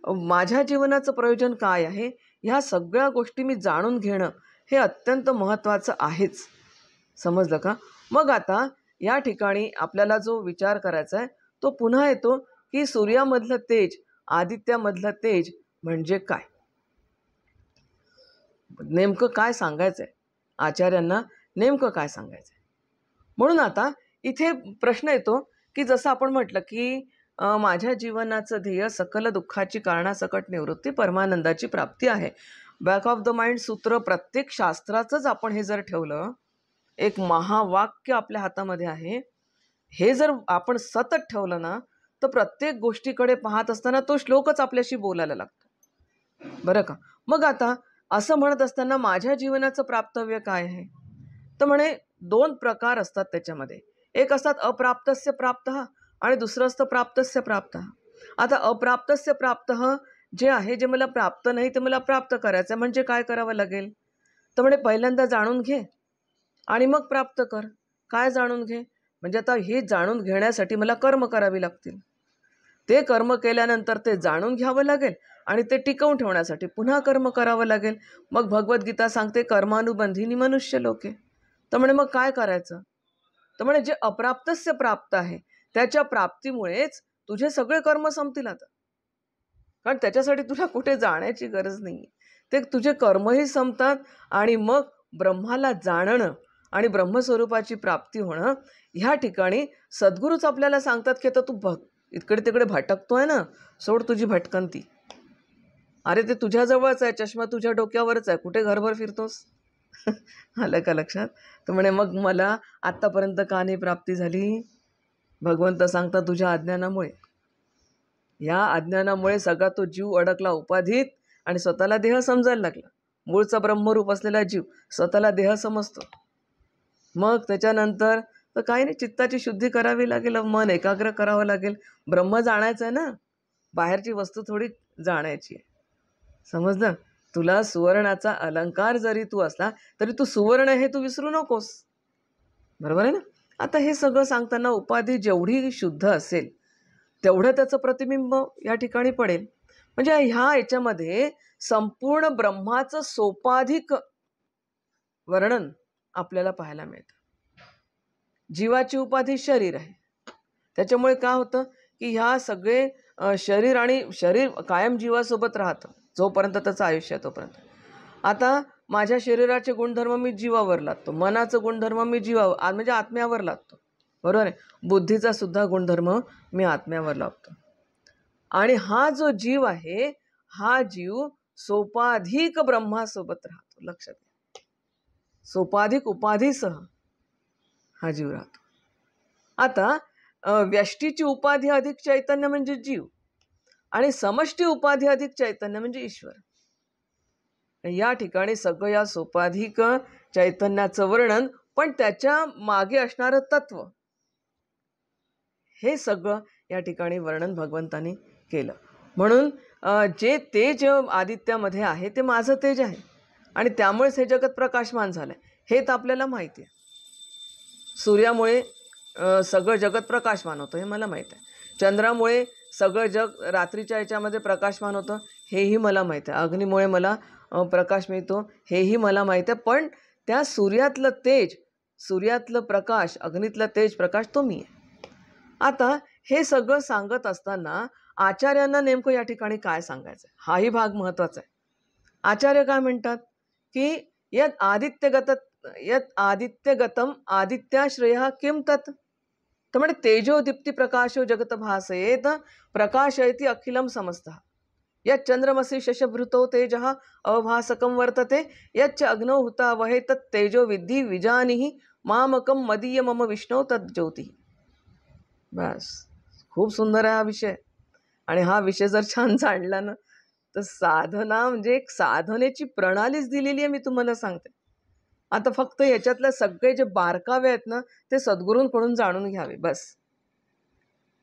माझ्या जीवनाचं प्रयोजन काय आहे, ह्या सगळ्या गोष्टी मी जाणून घेणं हे अत्यंत महत्त्वाचं आहेच. समजलं का? मग आता या ठिकाणी आपल्याला जो विचार करायचा आहे तो पुन्हा येतो की सूर्यामधलं तेज, आदित्यामधलं तेज म्हणजे काय, नेमकं काय सांगायचं आहे आचार्यांना, नेमकं काय सांगायचं आहे. म्हणून आता इथे प्रश्न येतो की जसं आपण म्हटलं की माझ्या जीवनाचं ध्येय सकल दुःखाची कारणासकट निवृत्ती परमानंदाची प्राप्ती आहे. बॅक ऑफ द माइंड सूत्र प्रत्येक शास्त्राचंच आपण हे जर ठेवलं, एक महावाक्य आपल्या हातामध्ये आहे, हे जर आपण सतत ठेवलं ना, तर प्रत्येक गोष्टीकडे पाहत असताना तो श्लोकच आपल्याशी बोलायला लागतो. बरं का? मग आता असं म्हणत असताना माझ्या जीवनाचं प्राप्तव्य काय आहे? तर म्हणे 2 प्रकार असतात त्याच्यामध्ये. एक असतात अप्राप्तस्य प्राप्तः आणि दुसरं असतं प्राप्तस्य प्राप्तः. आता अप्राप्तस्य प्राप्तः जे आहे, जे मला प्राप्त नाही ते मला प्राप्त करायचं आहे, म्हणजे काय करावं लागेल? तर म्हणे पहिल्यांदा जाणून घे आणि मग प्राप्त कर. काय जाणून घे? म्हणजे आता हे जाणून घेण्यासाठी मला कर्म करावी लागतील. ते कर्म केल्यानंतर ते जाणून घ्यावं लागेल आणि ते टिकवून ठेवण्यासाठी पुन्हा कर्म करावं लागेल. मग भगवद्गीता सांगते कर्मानुबंधिनी मनुष्य लोके. तर म्हणे मग काय करायचं? तर म्हणे जे अप्राप्तस्य प्राप्त आहे त्याच्या प्राप्तीमुळेच तुझे सगळे कर्म संपतील आता, कारण त्याच्यासाठी तुला कुठे जाण्याची गरज नाही. ते तुझे कर्मही संपतात आणि मग ब्रह्माला जाणणं आणि ब्रह्मस्वरूपाची प्राप्ती होणं. ह्या ठिकाणी सद्गुरूच आपल्याला सांगतात की आता तू इकडे तिकडे भटकतोय ना, सोड तुझी भटकंती. अरे ते तुझ्याजवळच आहे, चष्मा तुझ्या डोक्यावरच आहे, कुठे घरभर फिरतोस? आलं का लक्षात? तर म्हणे मग मला आत्तापर्यंत का नाही प्राप्ती झाली? भगवंत सांगता तुझ्या अज्ञानामुळे. या अज्ञानामुळे सगळा तो जीव अडकला उपाधीत आणि स्वतःला देह समजायला लागला. मूळचा ब्रह्मरूप असलेला जीव स्वतःला देह समजतो. मग त्याच्यानंतर तर काही नाही, चित्ताची शुद्धी करावी लागेल, मन एकाग्र करावं लागेल. ब्रह्म जाणायचं आहे ना, बाहेरची वस्तू थोडी जाणायची आहे. समजलं? तुला सुवर्णाचा अलंकार जरी तू असला तरी तू सुवर्ण हे तू विसरू नकोस. बरोबर आहे ना? आता हे सगळं सांगताना उपाधी जेवढी शुद्ध असेल तेवढं त्याचं प्रतिबिंब या ठिकाणी पडेल. म्हणजे ह्या याच्यामध्ये संपूर्ण ब्रह्माचं सोपाधिक वर्णन आपल्याला पाहायला मिळतं. जीवाची उपाधी शरीर आहे. त्याच्यामुळे काय होतं की ह्या सगळे शरीर आणि शरीर कायम जीवासोबत राहतं जोपर्यंत त्याचं आयुष्य आहे तोपर्यंत. आता माझ्या शरीराचे गुणधर्म मी जीवावर लादतो, मनाचं गुणधर्म मी जीवावर म्हणजे आत्म्यावर लादतो. बरोबर आहे? बुद्धीचा सुद्धा गुणधर्म मी आत्म्यावर लावतो. आणि हा जो जीव आहे हा जीव सोपाधिक ब्रह्मासोबत राहतो. लक्षात घ्या, सोपाधिक उपाधीसह हा जीव राहतो. आता व्यष्टीची उपाधी अधिक चैतन्य म्हणजे जीव आणि समष्टी उपाधी अधिक चैतन्य म्हणजे ईश्वर. या ठिकाणी सगळं या सोपाधिक चैतन्याचं वर्णन, पण त्याच्या मागे असणारं तत्व, हे सगळं या ठिकाणी वर्णन भगवंतानी केलं. म्हणून जे तेज आदित्यामध्ये आहे ते माझं तेज आहे आणि त्यामुळेच हे जगत प्रकाशमान झालं आहे, हे तर आपल्याला माहिती आहे. सूर्यामुळे सगळं जगत प्रकाशमान होतं हे मला माहीत आहे. चंद्रामुळे सगळं जग रात्रीच्या याच्यामध्ये प्रकाशमान होतं हेही मला माहीत आहे. अग्नीमुळे मला प्रकाश मिळतो हेही मला माहीत आहे. पण त्या सूर्यातलं तेज, सूर्यातलं प्रकाश, अग्नीतलं तेज प्रकाश तो मी आहे. आता हे सगळं सांगत असताना आचार्यांना नेमकं या ठिकाणी काय सांगायचं हाही भाग महत्त्वाचा आहे. आचार्य काय म्हणतात की यत् आदित्यगतम आदित्याश्रय किम तत्. तर म्हणजे तेजो दीप्ती प्रकाशो जगत भासयेत प्रकाशयति अखिलम समस्तः. यत् चंद्रमसि शशभृतो तेजः अवभासकं वर्तते यच्च अग्नौ हुतावहे तत् तेजो विद्धि विजानीहि मामकं मदीय मम विष्णो तत् ज्योतिः. बस, खूप सुंदर आहे हा विषय. आणि हा विषय जर छान जाणला ना तर साधना म्हणजे एक साधनेची प्रणालीच दिलेली आहे मी तुम्हाला सांगते. आता फक्त याच्यातले सगळे जे बारकावे आहेत ना ते सद्गुरूंकडून जाणून घ्यावे बस.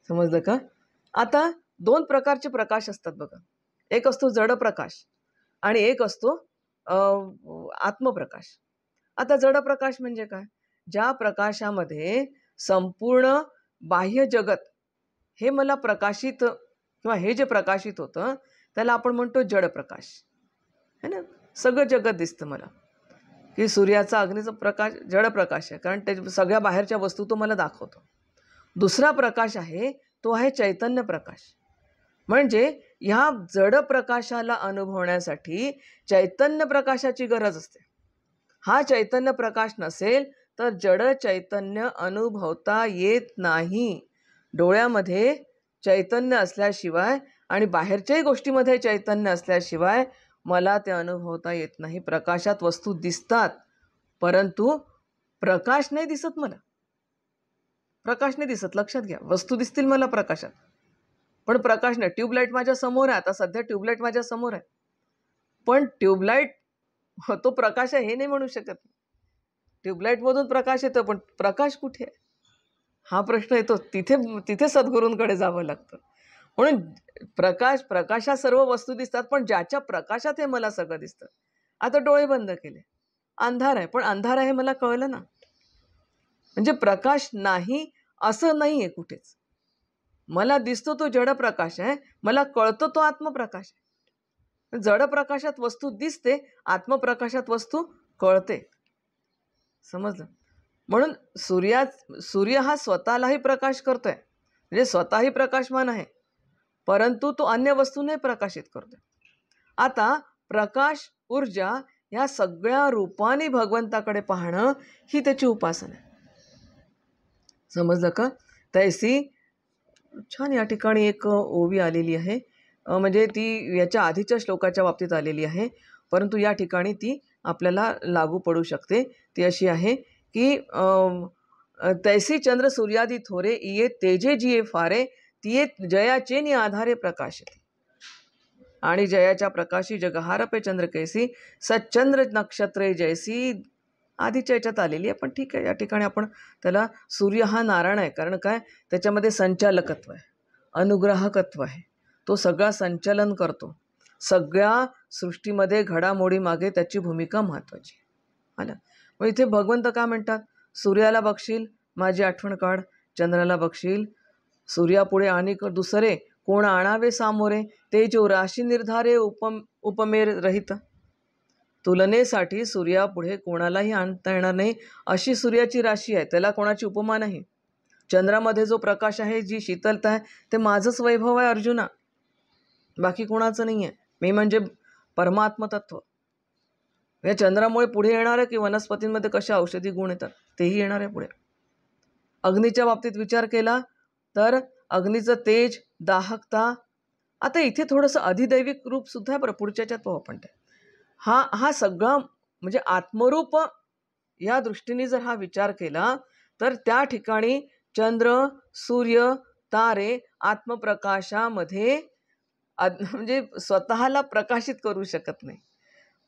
समजलं का? आता दोन प्रकारचे प्रकाश असतात बघा. एक असतो जड प्रकाश आणि एक असतो आत्मप्रकाश. आता जड प्रकाश म्हणजे काय? ज्या प्रकाशामध्ये संपूर्ण बाह्य जगत हे मला प्रकाशित किंवा हे जे प्रकाशित होतं त्याला आपण म्हणतो जड प्रकाश, है ना. सगळं जगत दिसतं मला की सूर्याचा अग्नीचा प्रकाश जड प्रकाश आहे, कारण ते सगळ्या बाहेरच्या वस्तू तो मला दाखवतो. दुसरा प्रकाश आहे तो आहे चैतन्य प्रकाश. म्हणजे ह्या जड प्रकाशाला अनुभवण्यासाठी चैतन्य प्रकाशाची गरज असते. हा चैतन्य प्रकाश नसेल तर जड चैतन्य अनुभवता येत नाही. डोळ्यामध्ये चैतन्य असल्याशिवाय आणि बाहेरच्याही गोष्टीमध्ये चैतन्य असल्याशिवाय मला ते अनुभवता येत नाही. प्रकाशात वस्तू दिसतात परंतु प्रकाश नाही दिसत. मला प्रकाश नाही दिसत. लक्षात घ्या, वस्तू दिसतील मला प्रकाशात पण प्रकाश नाही. ट्यूबलाईट माझ्या समोर आहे, आता सध्या ट्यूबलाईट माझ्या समोर आहे, पण ट्यूबलाईट तो प्रकाश आहे हे नाही म्हणू शकत. ट्यूबलाईटमधून प्रकाश येतो पण प्रकाश कुठे आहे हा प्रश्न येतो. तिथे सद्गुरूंकडे जावं लागतं. म्हणून प्रकाशात सर्व वस्तू दिसतात पण ज्याच्या प्रकाशात हे मला सगळं दिसतं. आता डोळे बंद केले, अंधार आहे पण अंधार आहे मला कळलं ना. म्हणजे प्रकाश नाही असं नाही आहे कुठेच. मला दिसतो तो जड प्रकाश आहे, मला कळतो तो आत्मप्रकाश आहे. जड प्रकाशात वस्तू दिसते, आत्मप्रकाशात वस्तू कळते. समजलं? म्हणून सूर्य हा स्वतःलाही प्रकाश करतोय, म्हणजे स्वतःही प्रकाशमान आहे परंतु तो अन्य वस्तूंनाही प्रकाशित करतोय. आता प्रकाश, ऊर्जा या सगळ्या रूपाने भगवंताकडे पाहणं ही त्याची उपासना आहे. समजलं का? तैसी छान या ठिकाणी एक ओवी आलेली आहे, म्हणजे ती याच्या आधीच्या श्लोकाच्या बाबतीत आलेली आहे परंतु या ठिकाणी ती आपल्याला लागू पडू शकते. ती अशी आहे की तैसी चंद्र सूर्यादी थोरे इये तेजे जिये फारे तिये जयाचे नि आधारे प्रकाशते. आणि जयाच्या प्रकाशी जगहार पे चंद्र कैसी सच्चंद्र नक्षत्रे जैसी आधीच्या याच्यात आलेली आहे. पण ठीक आहे, या ठिकाणी आपण त्याला सूर्य हा नारायण आहे. कारण काय, त्याच्यामध्ये संचालकत्व आहे, अनुग्राहकत्व आहे. तो सगळा संचालन करतो. सगळ्या सृष्टीमध्ये घडामोडी मागे त्याची भूमिका महत्त्वाची आहे ना. मग इथे भगवंत काय म्हणतात, सूर्याला बघशील माझी आठवण काढ, चंद्राला बघशील सूर्यापुढे आणि दुसरे कोण आणावे सामोरे, ते जो राशी निर्धारे उपमेर रहित. तुलनेसाठी सूर्यापुढे कोणालाही आणता येणार नाही अशी सूर्याची राशी आहे, त्याला कोणाची उपमा नाही. चंद्रामध्ये जो प्रकाश आहे, जी शीतलता आहे, ते माझंच वैभव आहे अर्जुना, बाकी कोणाचं नाही आहे. मी म्हणजे परमात्म तत्व. या चंद्रामुळे पुढे येणार आहे की वनस्पतींमध्ये कशा औषधी गुण येतात तेही येणार आहे पुढे. अग्नीच्या बाबतीत विचार केला तर अग्नीचं तेज, दाहकता. आता इथे थोडंसं अधिदैविक रूप सुद्धा आहे बरं, पुढच्याच्यात पाहू आपण ते. हा सगळा म्हणजे आत्मरूप या दृष्टीने जर हा विचार केला तर त्या ठिकाणी चंद्र, सूर्य, तारे आत्मप्रकाशामध्ये म्हणजे स्वतःला प्रकाशित करू शकत नाही.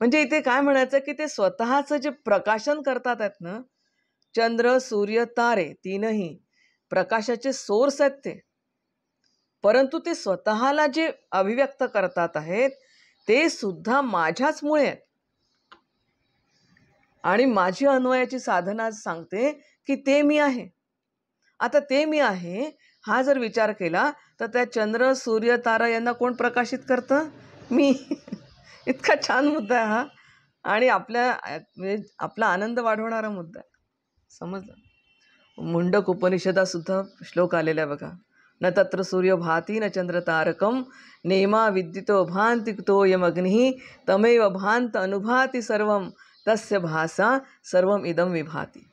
म्हणजे इथे काय म्हणायचं की ते स्वतःचं जे प्रकाशन करतात आहेत ना, चंद्र, सूर्य, तारे तीनही प्रकाशाचे सोर्स आहेत ते, परंतु ते स्वतःला जे अभिव्यक्त करतात आहेत ते सुद्धा माझ्याचमुळे आहेत. आणि माझी अन्वयाची साधना सांगते की ते मी आहे. आता ते मी आहे हा जर विचार केला तर त्या चंद्र, सूर्य, तारा यांना कोण प्रकाशित करतं? मी. इतका छान मुद्दा आहे हा, आणि म्हणजे आपला आनंद वाढवणारा मुद्दा आहे. समजलं? मुंडक उपनिषदात सुद्धा श्लोक आलेला आहे बघा. न तत्र सूर्य भाती न चंद्र तारकम नेमा विद्युतो भांति तोयमग्निः तमेव भांत अनुभाती सर्वम तस्य भासा सर्वम इदम विभाती.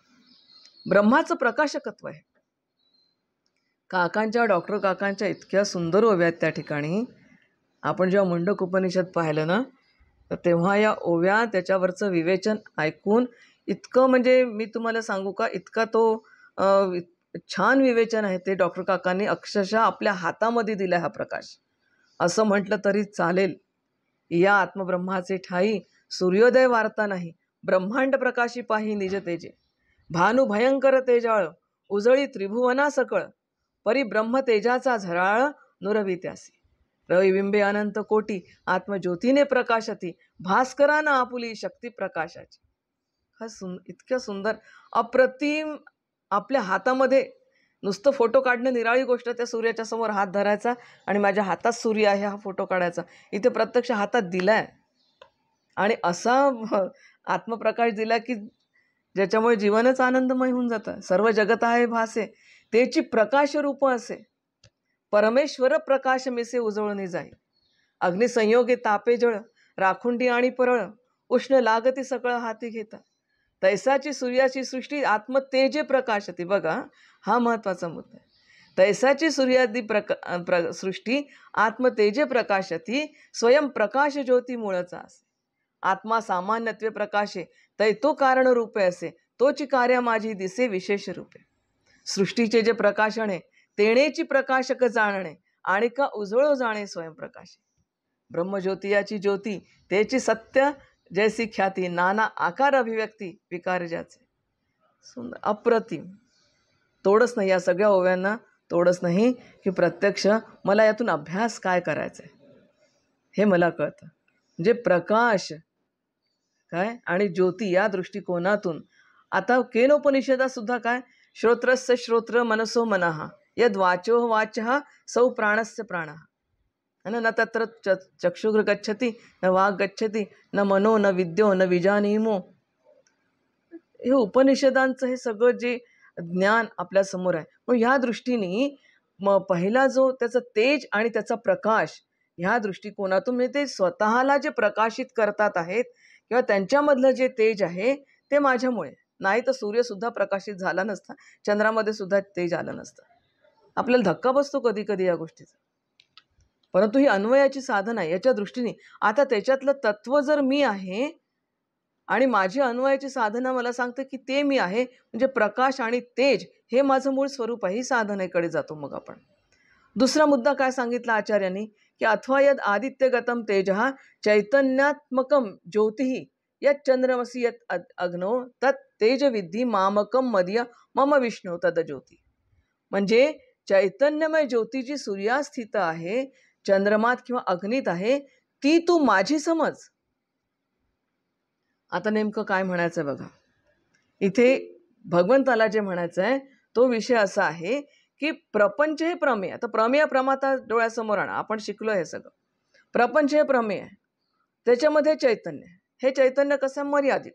ब्रह्माचं प्रकाशकत्व आहे. डॉक्टर काकांच्या इतक्या सुंदर ओव्या आहेत त्या ठिकाणी. आपण जेव्हा मुंडक उपनिषद पाहिलं ना, तर तेव्हा या ओव्या त्याच्यावरचं विवेचन ऐकून इतकं, म्हणजे मी तुम्हाला सांगू का, इतका तो छान विवेचन आहे ते डॉक्टर काकांनी अक्षरशः आपल्या हातामध्ये दिला हा प्रकाश, असं म्हटलं तरी चालेल. या आत्मब्रह्माचे ठाई सूर्योदय वार्ता नाही, ब्रह्मांड प्रकाशी पाही निज तेजे. भानु भयंकर तेजाळ उजळी त्रिभुवना सकळ, परी ब्रह्म तेजाचा झराळ नुरवित्यासी. रविबिंबे अनंत कोटी आत्मज्योतीने प्रकाशती, भास्करानं आपुली शक्ती प्रकाशाची. हा इतक्या सुंदर अप्रतिम. आपल्या हातामध्ये नुसतं फोटो काढणं निराळी गोष्ट, त्या सूर्याच्या समोर हात धरायचा आणि माझ्या हातात सूर्य आहे हा फोटो काढायचा. इथे प्रत्यक्ष हातात दिलाय आणि असा आत्मप्रकाश दिला की ज्याच्यामुळे जीवनच आनंदमय होऊन जातं. सर्व जगत आहे भासे तेची प्रकाश रूप असे, परमेश्वर प्रकाश मिसे उजळून जाई. अग्निसंयोगे तापे जळ राखुंडी आणि परळ, उष्ण लागती सकळ हाती घेता. तैसाची सूर्याची सृष्टी आत्मतेजे प्रकाशते. बघा हा महत्त्वाचा मुद्दा आहे. तैसाची सूर्यादी सृष्टी आत्मतेजे प्रकाशती, स्वयं प्रकाश ज्योती मूळचा असे. आत्मा सामान्यत्वे प्रकाशे तै तो कारण रूपे असे, तोची कार्य माझी दिसे विशेष रूपे. सृष्टीचे जे प्रकाशन आहे तेणेची प्रकाशक जाणणे, आणि का उजळो जाणे स्वयंप्रकाशे. ब्रह्मज्योतियाची ज्योती तेची सत्य जैसी ख्याती, नाना आकार अभिव्यक्ती विकार ज्याचे. सुंदर, अप्रतिम. तोडच नाही या सगळ्या ओव्यांना, तोडच नाही की प्रत्यक्ष मला यातून अभ्यास काय करायचा आहे हे मला कळतं. म्हणजे प्रकाश काय आणि ज्योती या दृष्टिकोनातून. आता केनोपनिषदात सुद्धा काय, श्रोत्रस्य श्रोत्र मनसो मनः यद वाचो वाचः सौ प्राणस्य प्राणः. न तत्र चक्षुर् गच्छति न वाक् गच्छति न मनो न विद्यो न विजानीमो. हे उपनिषदांचं हे सगळं जे ज्ञान आपल्या समोर आहे. मग ह्या दृष्टीने पहिला जो त्याचं तेज आणि त्याचा प्रकाश, ह्या दृष्टिकोनातून म्हणजे ते स्वतःला जे प्रकाशित करतात आहेत किंवा त्यांच्यामधलं जे तेज आहे ते माझ्यामुळे. नाही तर सूर्यसुद्धा प्रकाशित झाला नसता, चंद्रामध्ये सुद्धा तेज आलं नसतं. आपल्याला धक्का बसतो कधी कधी या गोष्टीचा, परंतु ही अन्वयाची साधना आहे याच्या दृष्टीने. आता त्याच्यातलं तत्व जर मी आहे आणि माझी अन्वयाची साधना मला सांगते की ते मी आहे, म्हणजे प्रकाश आणि तेज हे माझं मूळ स्वरूप आहे. ही साधनेकडे जातो मग आपण. दुसरा मुद्दा काय सांगितला आचार्यांनी, की अथवा यद आदित्यगतम तेजः चैतन्यात्मकम ज्योतिः यत् चंद्रमसी यत् अग्नो तत् तेज विद्धी मामकम मदीय मम विष्णू तद ज्योती. म्हणजे चैतन्यमय ज्योती जी सूर्यात स्थित आहे, चंद्रमात किंवा अग्नीत आहे, ती तू माझी समज. आता नेमकं काय म्हणायचं बघा. इथे भगवंताला जे म्हणायचं आहे तो विषय असा आहे की प्रपंच हे प्रमेय. आता प्रमेय प्रमाता डोळ्यासमोर आणा. आपण शिकलो हे सगळं. प्रपंच हे प्रमेय आहे, त्याच्यामध्ये चैतन्य. हे चैतन्य कसं मर्यादित.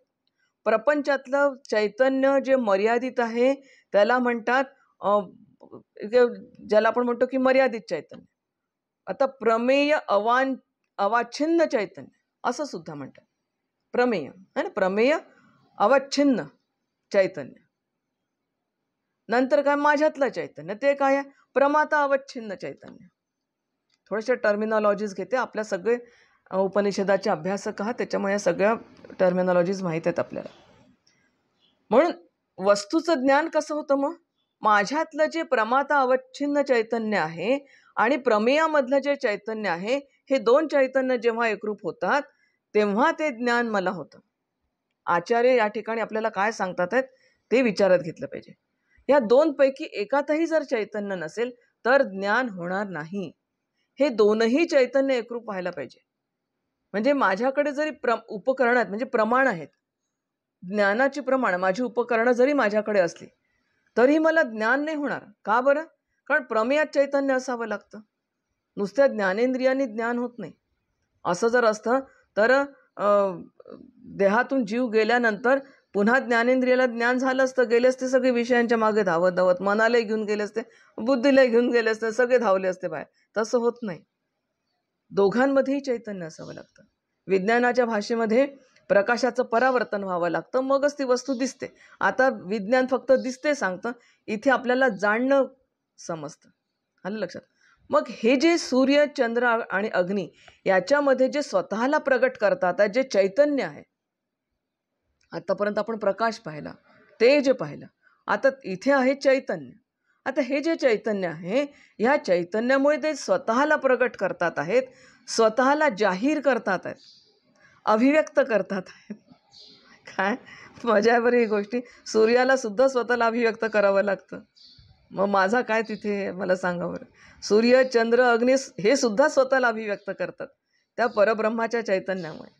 प्रपंचातलं चैतन्य जे मर्यादित आहे त्याला म्हणतात ज्याला आपण म्हणतो की मर्यादित चैतन्य. आता प्रमेय अवाच्छिन्न चैतन्य असं सुद्धा म्हणतात. प्रमेय है ना, प्रमेय अवच्छिन्न चैतन्य. नंतर काय माझ्यातलं चैतन्य, ते काय आहे प्रमाता अवच्छिन्न चैतन्य. थोड्याशा टर्मिनॉलॉजीज घेते. आपल्या सगळे उपनिषदाचे अभ्यासक आहात, त्याच्यामुळे या सगळ्या टर्मिनॉलॉजीज माहीत आहेत आपल्याला. म्हणून वस्तूचं ज्ञान कसं होतं मग, माझ्यातलं जे प्रमाता अवच्छिन्न चैतन्य आहे आणि प्रमेयामधलं जे चैतन्य आहे, हे दोन चैतन्य जेव्हा एकरूप होतात तेव्हा ते ज्ञान मला होतं. आचार्य या ठिकाणी आपल्याला काय सांगतात आहेत ते विचारात घेतलं पाहिजे. या दोनपैकी एकातही जर चैतन्य नसेल तर ज्ञान होणार नाही. हे दोनही चैतन्य एकरूप व्हायला पाहिजे. म्हणजे माझ्याकडे जरी उपकरण आहेत, म्हणजे प्रमाण आहेत, ज्ञानाची प्रमाण, माझी उपकरणं जरी माझ्याकडे असली तरी मला ज्ञान नाही होणार. का बरं? कारण प्रमेयात चैतन्य असावं लागतं. नुसत्या ज्ञानेंद्रियांनी ज्ञान होत नाही. असं जर असतं तर देहातून जीव गेल्यानंतर पुन्हा ज्ञानेंद्रियाला ज्ञान झालं असतं, गेले असते सगळे विषयांच्या मागे धावत धावत, मनालाही घेऊन गेले असते, बुद्धीलाही घेऊन गेले असते, सगळे धावले असते बाहेर. तसं होत नाही. दोघांमध्येही चैतन्य असावं लागतं. विज्ञानाच्या भाषेमध्ये प्रकाशाचं परावर्तन व्हावं लागतं, मगच ती वस्तू दिसते. आता विज्ञान फक्त दिसते सांगतं, इथे आपल्याला जाणणं समजतं. आलं लक्षात? मग हे जे सूर्य, चंद्र आणि अग्नी याच्यामध्ये जे स्वतःला प्रगट करतात, जे चैतन्य आहे, आतापर्यंत आपण प्रकाश पाहिला, तेज पाहिलं, आता इथे आहे चैतन्य. आता हे जे चैतन्य आहे, ह्या चैतन्यामुळे ते स्वतःला प्रगट करतात आहेत, स्वतःला जाहीर करतात आहेत, अभिव्यक्त करतात आहेत. काय मजा आहे बरं ही गोष्टी. सूर्याला सुद्धा स्वतःला अभिव्यक्त करावं लागतं. मग माझा काय तिथे मला सांगा बरं. सूर्य, चंद्र, अग्नी हे सुद्धा स्वतःला अभिव्यक्त करतात त्या परब्रह्माच्या चैतन्यामुळे.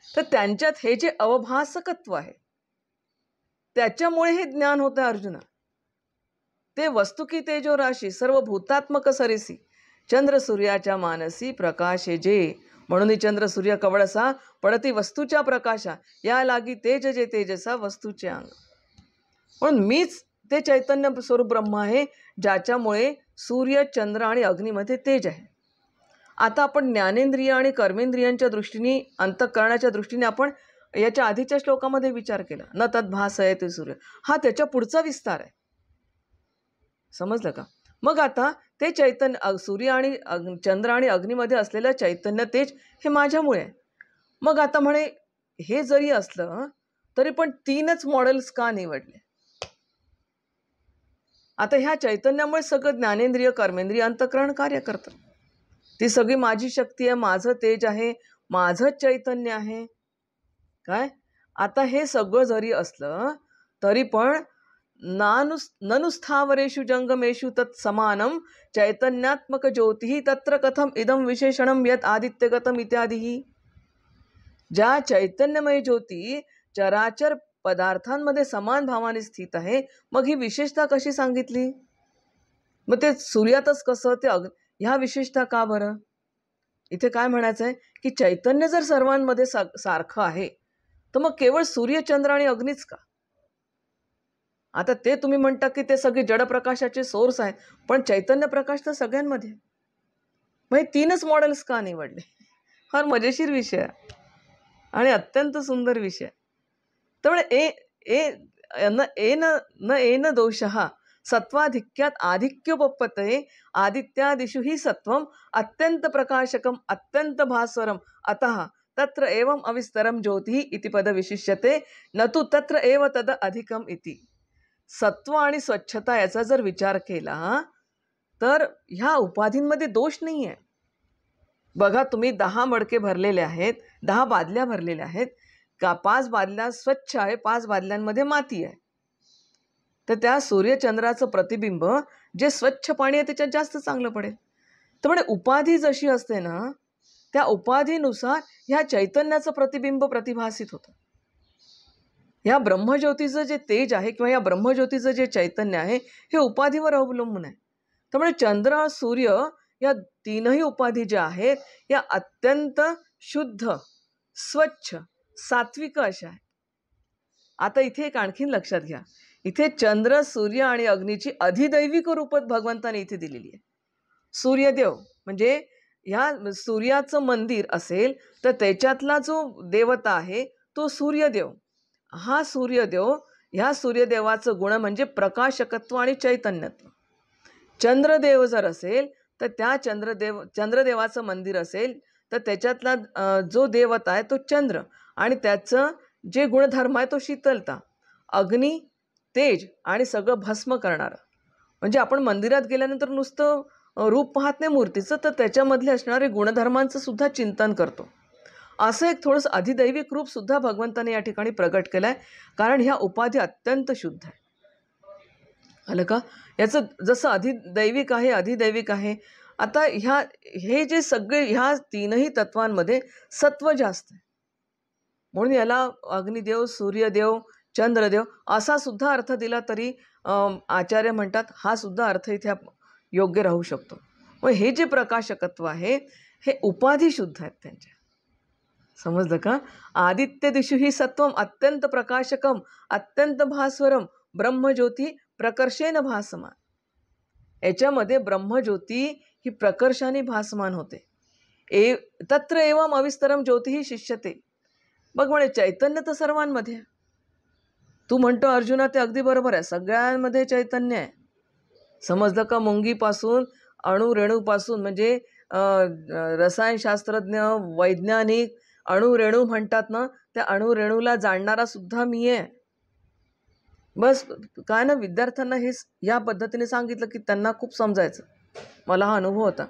तर त्यांच्यात हे जे अवभासकत्व आहे त्याच्यामुळे हे ज्ञान होतं अर्जुना. ते वस्तू की तेजो राशी सर्व भूतात्मक सरिसी चंद्र सूर्याच्या मानसी प्रकाशे जे. म्हणून चंद्र सूर्य कवळसा पडती वस्तूच्या प्रकाशा, या लागी तेज जे तेजसा वस्तूचे अंग. म्हणून मीच ते चैतन्य स्वरूप ब्रह्म आहे, ज्याच्यामुळे सूर्य, चंद्र आणि अग्नीमध्ये तेज आहे. आता आपण ज्ञानेंद्रिय आणि कर्मेंद्रियांच्या दृष्टीने, अंतःकरणाच्या दृष्टीने आपण याच्या आधीच्या श्लोकामध्ये विचार केला. न तद्भासयते सूर्य, हा त्याच्या पुढचा विस्तार आहे. समजलं का? मग आता ते चैतन्य सूर्य आणि चंद्र आणि अग्नीमध्ये असलेलं चैतन्य तेज हे माझ्यामुळे आहे. मग आता म्हणे हे जरी असलं तरी पण 3च मॉडेल्स का निवडले? आता ह्या चैतन्यामुळे सगळं ज्ञानेंद्रिय, कर्मेंद्रिय, अंतःकरण कार्य करतं. ती सगळी माझी शक्ती आहे, माझं तेज आहे, माझंच चैतन्य आहे. काय आता हे सगळं जरी असलं तरी पण ननुस्थावरेषु जंगमेषु तत्समानं चैतन्यात्मक ज्योतिः तत्र कथम इदम विशेषणम यत आदित्यगतम इत्यादी. ज्या चैतन्यमय ज्योती चराचर पदार्थांमध्ये समान भावाने स्थित आहे, मग ही विशेषता कशी सांगितली? मग ते सूर्यातच कसं, ते ह्या विशेषता का बरं? इथे काय म्हणायचं आहे की चैतन्य जर सर्वांमध्ये सारखं आहे तर मग केवळ सूर्य, चंद्र आणि अग्नीच का? आता ते तुम्ही म्हणता की ते सगळे जडप्रकाशाचे सोर्स आहेत, पण चैतन्य प्रकाश तर सगळ्यांमध्ये. मग हे 3च मॉडेल्स का निवडले? फार मजेशीर विषय आहे आणि अत्यंत सुंदर विषय. त्यामुळे एन दोषः सत्वाधिक्यात आधिक्योपपत्तये आदित्यादिषु हि सत्वम अत्यंत प्रकाशकम अत्यंत भास्वरम अतः तत्र एवं अविस्तरम ज्योतिः इति पद विशिष्यते न तु तत्र एव तद अधिकम इति. सत्व आणि स्वच्छता याचा जर विचार केला तर ह्या उपाधींमध्ये दोष नाही आहे. बघा, तुम्ही 10 मडके भरलेले आहेत, 10 बादल्या भरलेल्या आहेत का, 5 बादल्या स्वच्छ आहे, 5 बादल्यांमध्ये माती आहे. तर त्या सूर्यचंद्राचं प्रतिबिंब जे स्वच्छ पाणी आहे त्याच्यात जास्त चांगलं पडेल. तर म्हणजे उपाधी जशी असते ना, त्या उपाधीनुसार ह्या चैतन्याचं प्रतिबिंब प्रतिभासित होतं. ह्या ब्रह्मज्योतीचं जे तेज आहे किंवा या ब्रह्मज्योतीचं जे चैतन्य आहे हे उपाधीवर अवलंबून आहे. त्यामुळे चंद्र सूर्य या तीनही उपाधी ज्या आहेत या अत्यंत शुद्ध, स्वच्छ, सात्विक अशा आहेत. आता इथे एक आणखीन लक्षात घ्या, इथे चंद्र, सूर्य आणि अग्नीची अधिदैविक रूपात भगवंताने इथे दिलेली आहे. सूर्यदेव म्हणजे ह्या सूर्याचं मंदिर असेल तर त्याच्यातला जो देवता आहे तो सूर्यदेव. हा सूर्यदेव, ह्या सूर्यदेवाचं गुण म्हणजे प्रकाशकत्व आणि चैतन्यत्व. चंद्रदेव जर असेल तर त्या चंद्रदेवाचं मंदिर असेल तर त्याच्यातला जो देवता आहे तो चंद्र आणि त्याचं जे गुणधर्म आहे तो शीतलता. अग्नी, तेज आणि सगळं भस्म करणारं. म्हणजे आपण मंदिरात गेल्यानंतर नुसतं रूप पाहत नाही मूर्तीचं, तर त्याच्यामधले असणारे गुणधर्मांचं सुद्धा चिंतन करतो. असं एक थोडंसं अधिदैविक रूप सुद्धा भगवंताने या ठिकाणी प्रगट केलं आहे, कारण ह्या उपाधी अत्यंत शुद्ध आहे. आलं का? याचं जसं अधिदैविक आहे, अधिदैविक आहे. आता हे जे सगळे ह्या तीनही तत्वांमध्ये सत्व जास्त आहे, म्हणून याला अग्निदेव, सूर्यदेव, चंद्रदेव असा सुद्धा अर्थ दिला तरी आचार्य म्हणतात हा सुद्धा अर्थ इथे योग्य राहू शकतो. मग हे जे प्रकाशकत्व आहे हे उपाधी शुद्ध आहेत त्यांच्या. समजलं का? आदित्य दिशु ही सत्वम अत्यंत प्रकाशकम अत्यंत भास्वरम ब्रह्मज्योती प्रकर्षेन भासमान. याच्यामध्ये ब्रह्मज्योती ही प्रकर्षाने भासमान होते. तत्र एवम अविस्तरम ज्योतिही शिष्यते. बघ म्हणे चैतन्य तर सर्वांमध्ये. तू म्हणतो अर्जुना ते अगदी बरोबर आहे, सगळ्यांमध्ये चैतन्य आहे. समजलं का? मुंगीपासून अणुरेणूपासून म्हणजे रसायनशास्त्रज्ञ, वैज्ञानिक अणुरेणू म्हणतात ना, त्या अणुरेणूला जाणणारा सुद्धा मी आहे. बस काय ना, विद्यार्थ्यांना हे या पद्धतीने सांगितलं की त्यांना खूप समजायचं. मला हा अनुभव होता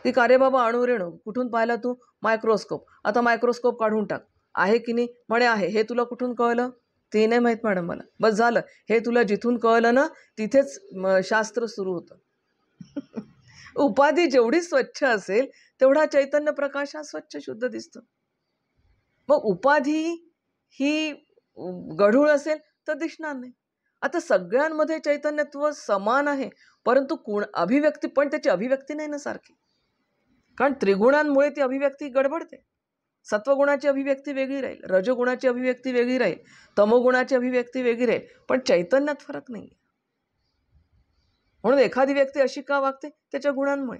की का रे बाबा अणुरेणू कुठून पाहिला तू? मायक्रोस्कोप. आता मायक्रोस्कोप काढून टाक. आहे की नाही? म्हणे आहे. हे तुला कुठून कळलं? ते नाही माहीत मॅडम मला. बस झालं, हे तुला जिथून कळलं ना तिथेच शास्त्र सुरू होतं. उपाधी जेवढी स्वच्छ असेल तेवढा चैतन्य प्रकाश हा स्वच्छ शुद्ध दिसतो. मग उपाधी ही गढूळ असेल तर दिसणार नाही. आता सगळ्यांमध्ये चैतन्यत्व समान आहे, परंतु अभिव्यक्ती, पण त्याची अभिव्यक्ती नाही ना सारखी, कारण त्रिगुणांमुळे ती अभिव्यक्ती गडबडते. सत्वगुणाची अभिव्यक्ती वेगळी राहील, रजोगुणाची अभिव्यक्ती वेगळी राहील, तमोगुणाची अभिव्यक्ती वेगळी राहील, पण चैतन्यात फरक नाही. म्हणून एखादी व्यक्ती अशी का वागते? त्याच्या गुणांमुळे.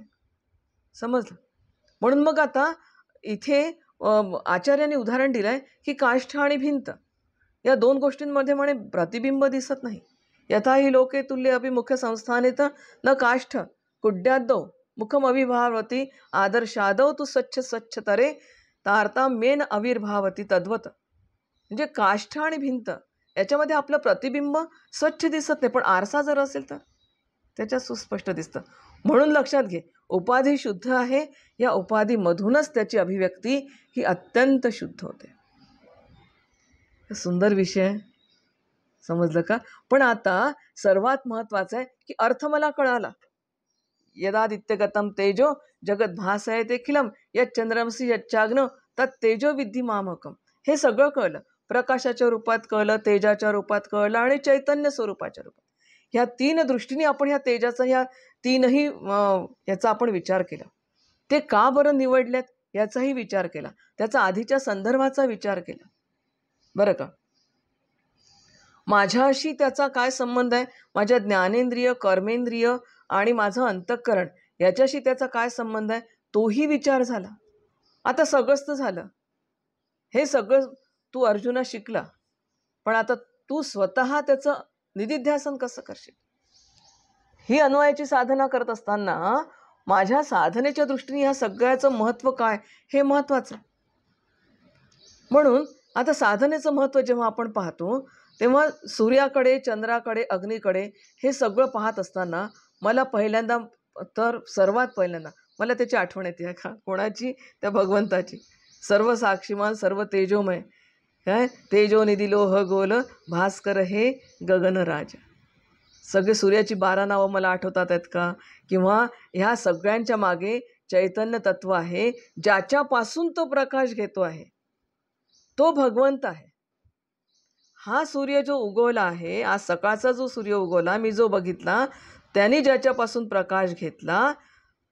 समजलं? म्हणून मग आता इथे आचार्यांनी उदाहरण दिलं आहे की काष्ठ आणि भिंत या दोन गोष्टींमध्ये म्हणे प्रतिबिंब दिसत नाही. यथा हि लोके तुल्य अभिमुख्य संस्थानेत न काष्ठ कुड्यादौ मुखम अविभावती आदर्शादौ तू स्वच्छ स्वच्छतरे तारता मेन अविर्भावती तद्वत. म्हणजे काष्ठ आणि भिंत याच्यामध्ये आपलं प्रतिबिंब स्वच्छ दिसत नाही, पण आरसा जर असेल तर त्याच्यात सुस्पष्ट दिसतं. म्हणून लक्षात घे, उपाधी शुद्ध आहे, या उपाधीमधूनच त्याची अभिव्यक्ती ही अत्यंत शुद्ध होते. सुंदर विषय आहे. समजलं का? पण आता सर्वात महत्त्वाचं आहे की अर्थ मला कळाला. यदादित्यगतम तेजो जगत भासयते खिलम यच्चंद्रमसि यच्चाग्नो तत् तेजो विद्धी मामकम. हे सगळं कळलं. प्रकाशाच्या रूपात कळलं, तेजाच्या रूपात कळलं आणि चैतन्य स्वरूपाच्या रूपात. ह्या तीन दृष्टीने आपण ह्या तेजाचा, ह्या तीनही याचा आपण विचार केला. ते का बरं निवडल्यात याचाही विचार केला, त्याचा आधीच्या संदर्भाचा विचार केला. बरं का? माझ्याशी त्याचा काय संबंध आहे? माझ्या ज्ञानेंद्रिय, कर्मेंद्रिय आणि माझं अंतःकरण याच्याशी त्याचा काय संबंध आहे? तोही विचार झाला. आता सगळंच तर झालं. हे सगळं तू अर्जुना शिकला, पण आता तू स्वतः त्याचं निदिध्यासन कसं करशील? ही अन्वयाची साधना करत असताना माझ्या साधनेच्या दृष्टीने ह्या सगळ्याचं महत्त्व काय हे महत्त्वाचं. म्हणून आता साधनेचं महत्त्व जेव्हा आपण पाहतो तेव्हा सूर्याकडे, चंद्राकडे, अग्नीकडे हे सगळं पाहत असताना मला पहिल्यांदा, तर सर्वात पहिल्यांदा मला त्याची आठवण येते का, कोणाची? त्या भगवंताची. सर्व साक्षीमान सर्व तेजोमय, काय तेजोनिधी लोह गोल भास्कर हे गगनराज. सगळे सूर्याची 12 नावं मला आठवतात आहेत का? किंवा ह्या सगळ्यांच्या मागे चैतन्य तत्व आहे, ज्याच्यापासून तो प्रकाश घेतो आहे, तो भगवंत आहे. हा सूर्य जो उगवला आहे, आज सकाळचा जो सूर्य उगवला मी जो बघितला, त्याने ज्याच्यापासून प्रकाश घेतला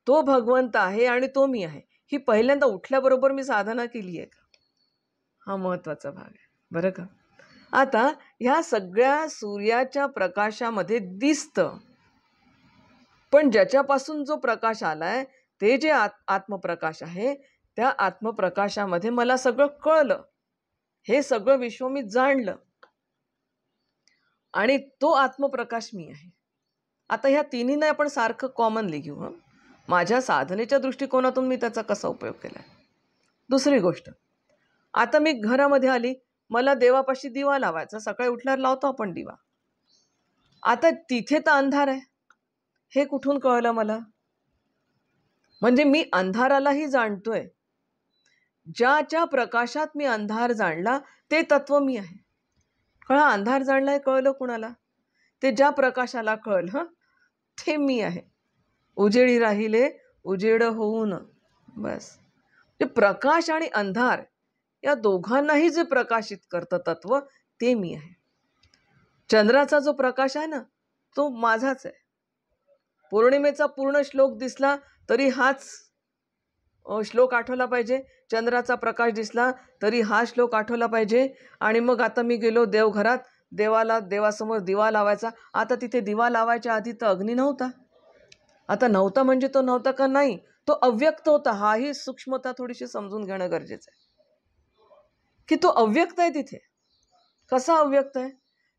तो भगवंत आहे आणि तो मी आहे. ही पहिल्यांदा उठल्याबरोबर मी साधना केली आहे का? हा महत्त्वाचा भाग आहे बरं का. आता ह्या सगळ्या सूर्याच्या प्रकाशामध्ये दिसतं, पण ज्याच्यापासून जो प्रकाश आलाय ते जे आत्मप्रकाश आहे, त्या आत्मप्रकाशामध्ये मला सगळं कळलं, हे सगळं विश्व मी जाणलं आणि तो आत्मप्रकाश मी आहे. आता ह्या तिन्हींना आपण सारखं कॉमनली घेऊ. हं, माझ्या साधनेच्या दृष्टिकोनातून मी त्याचा कसा उपयोग केला. दुसरी गोष्ट, आता मी घरामध्ये आली, मला देवापाशी दिवा लावायचा, सकाळी उठल्यावर लावतो आपण दिवा. आता तिथे तर अंधार आहे, हे कुठून कळलं मला? म्हणजे मी अंधारालाही जाणतोय. ज्या प्रकाशात मी अंधार जाणला ते तत्व मी आहे. कळा, अंधार जाणलाय कळलं कुणाला? ते ज्या प्रकाशाला कळलं ते मी आहे. उजेडी राहिले उजेड होऊन, बस. ते प्रकाश आणि अंधार या दोघांनाही जे प्रकाशित करतं तत्व ते मी आहे. चंद्राचा जो प्रकाश आहे ना, तो माझाच आहे. पौर्णिमेचा पूर्ण श्लोक दिसला तरी हाच श्लोक आठवला पाहिजे. चंद्राचा प्रकाश दिसला तरी हा श्लोक आठवला पाहिजे. आणि मग आता मी गेलो देवघरात, देवासमोर दिवा लावायचा. आता तिथे दिवा लावायच्या आधी तर अग्नी नव्हता. आता नव्हता म्हणजे तो नव्हता का? नाही, तो अव्यक्त होता. हाही सूक्ष्मता थोडीशी समजून घेणं गरजेचं आहे की तो अव्यक्त आहे. तिथे कसा अव्यक्त आहे?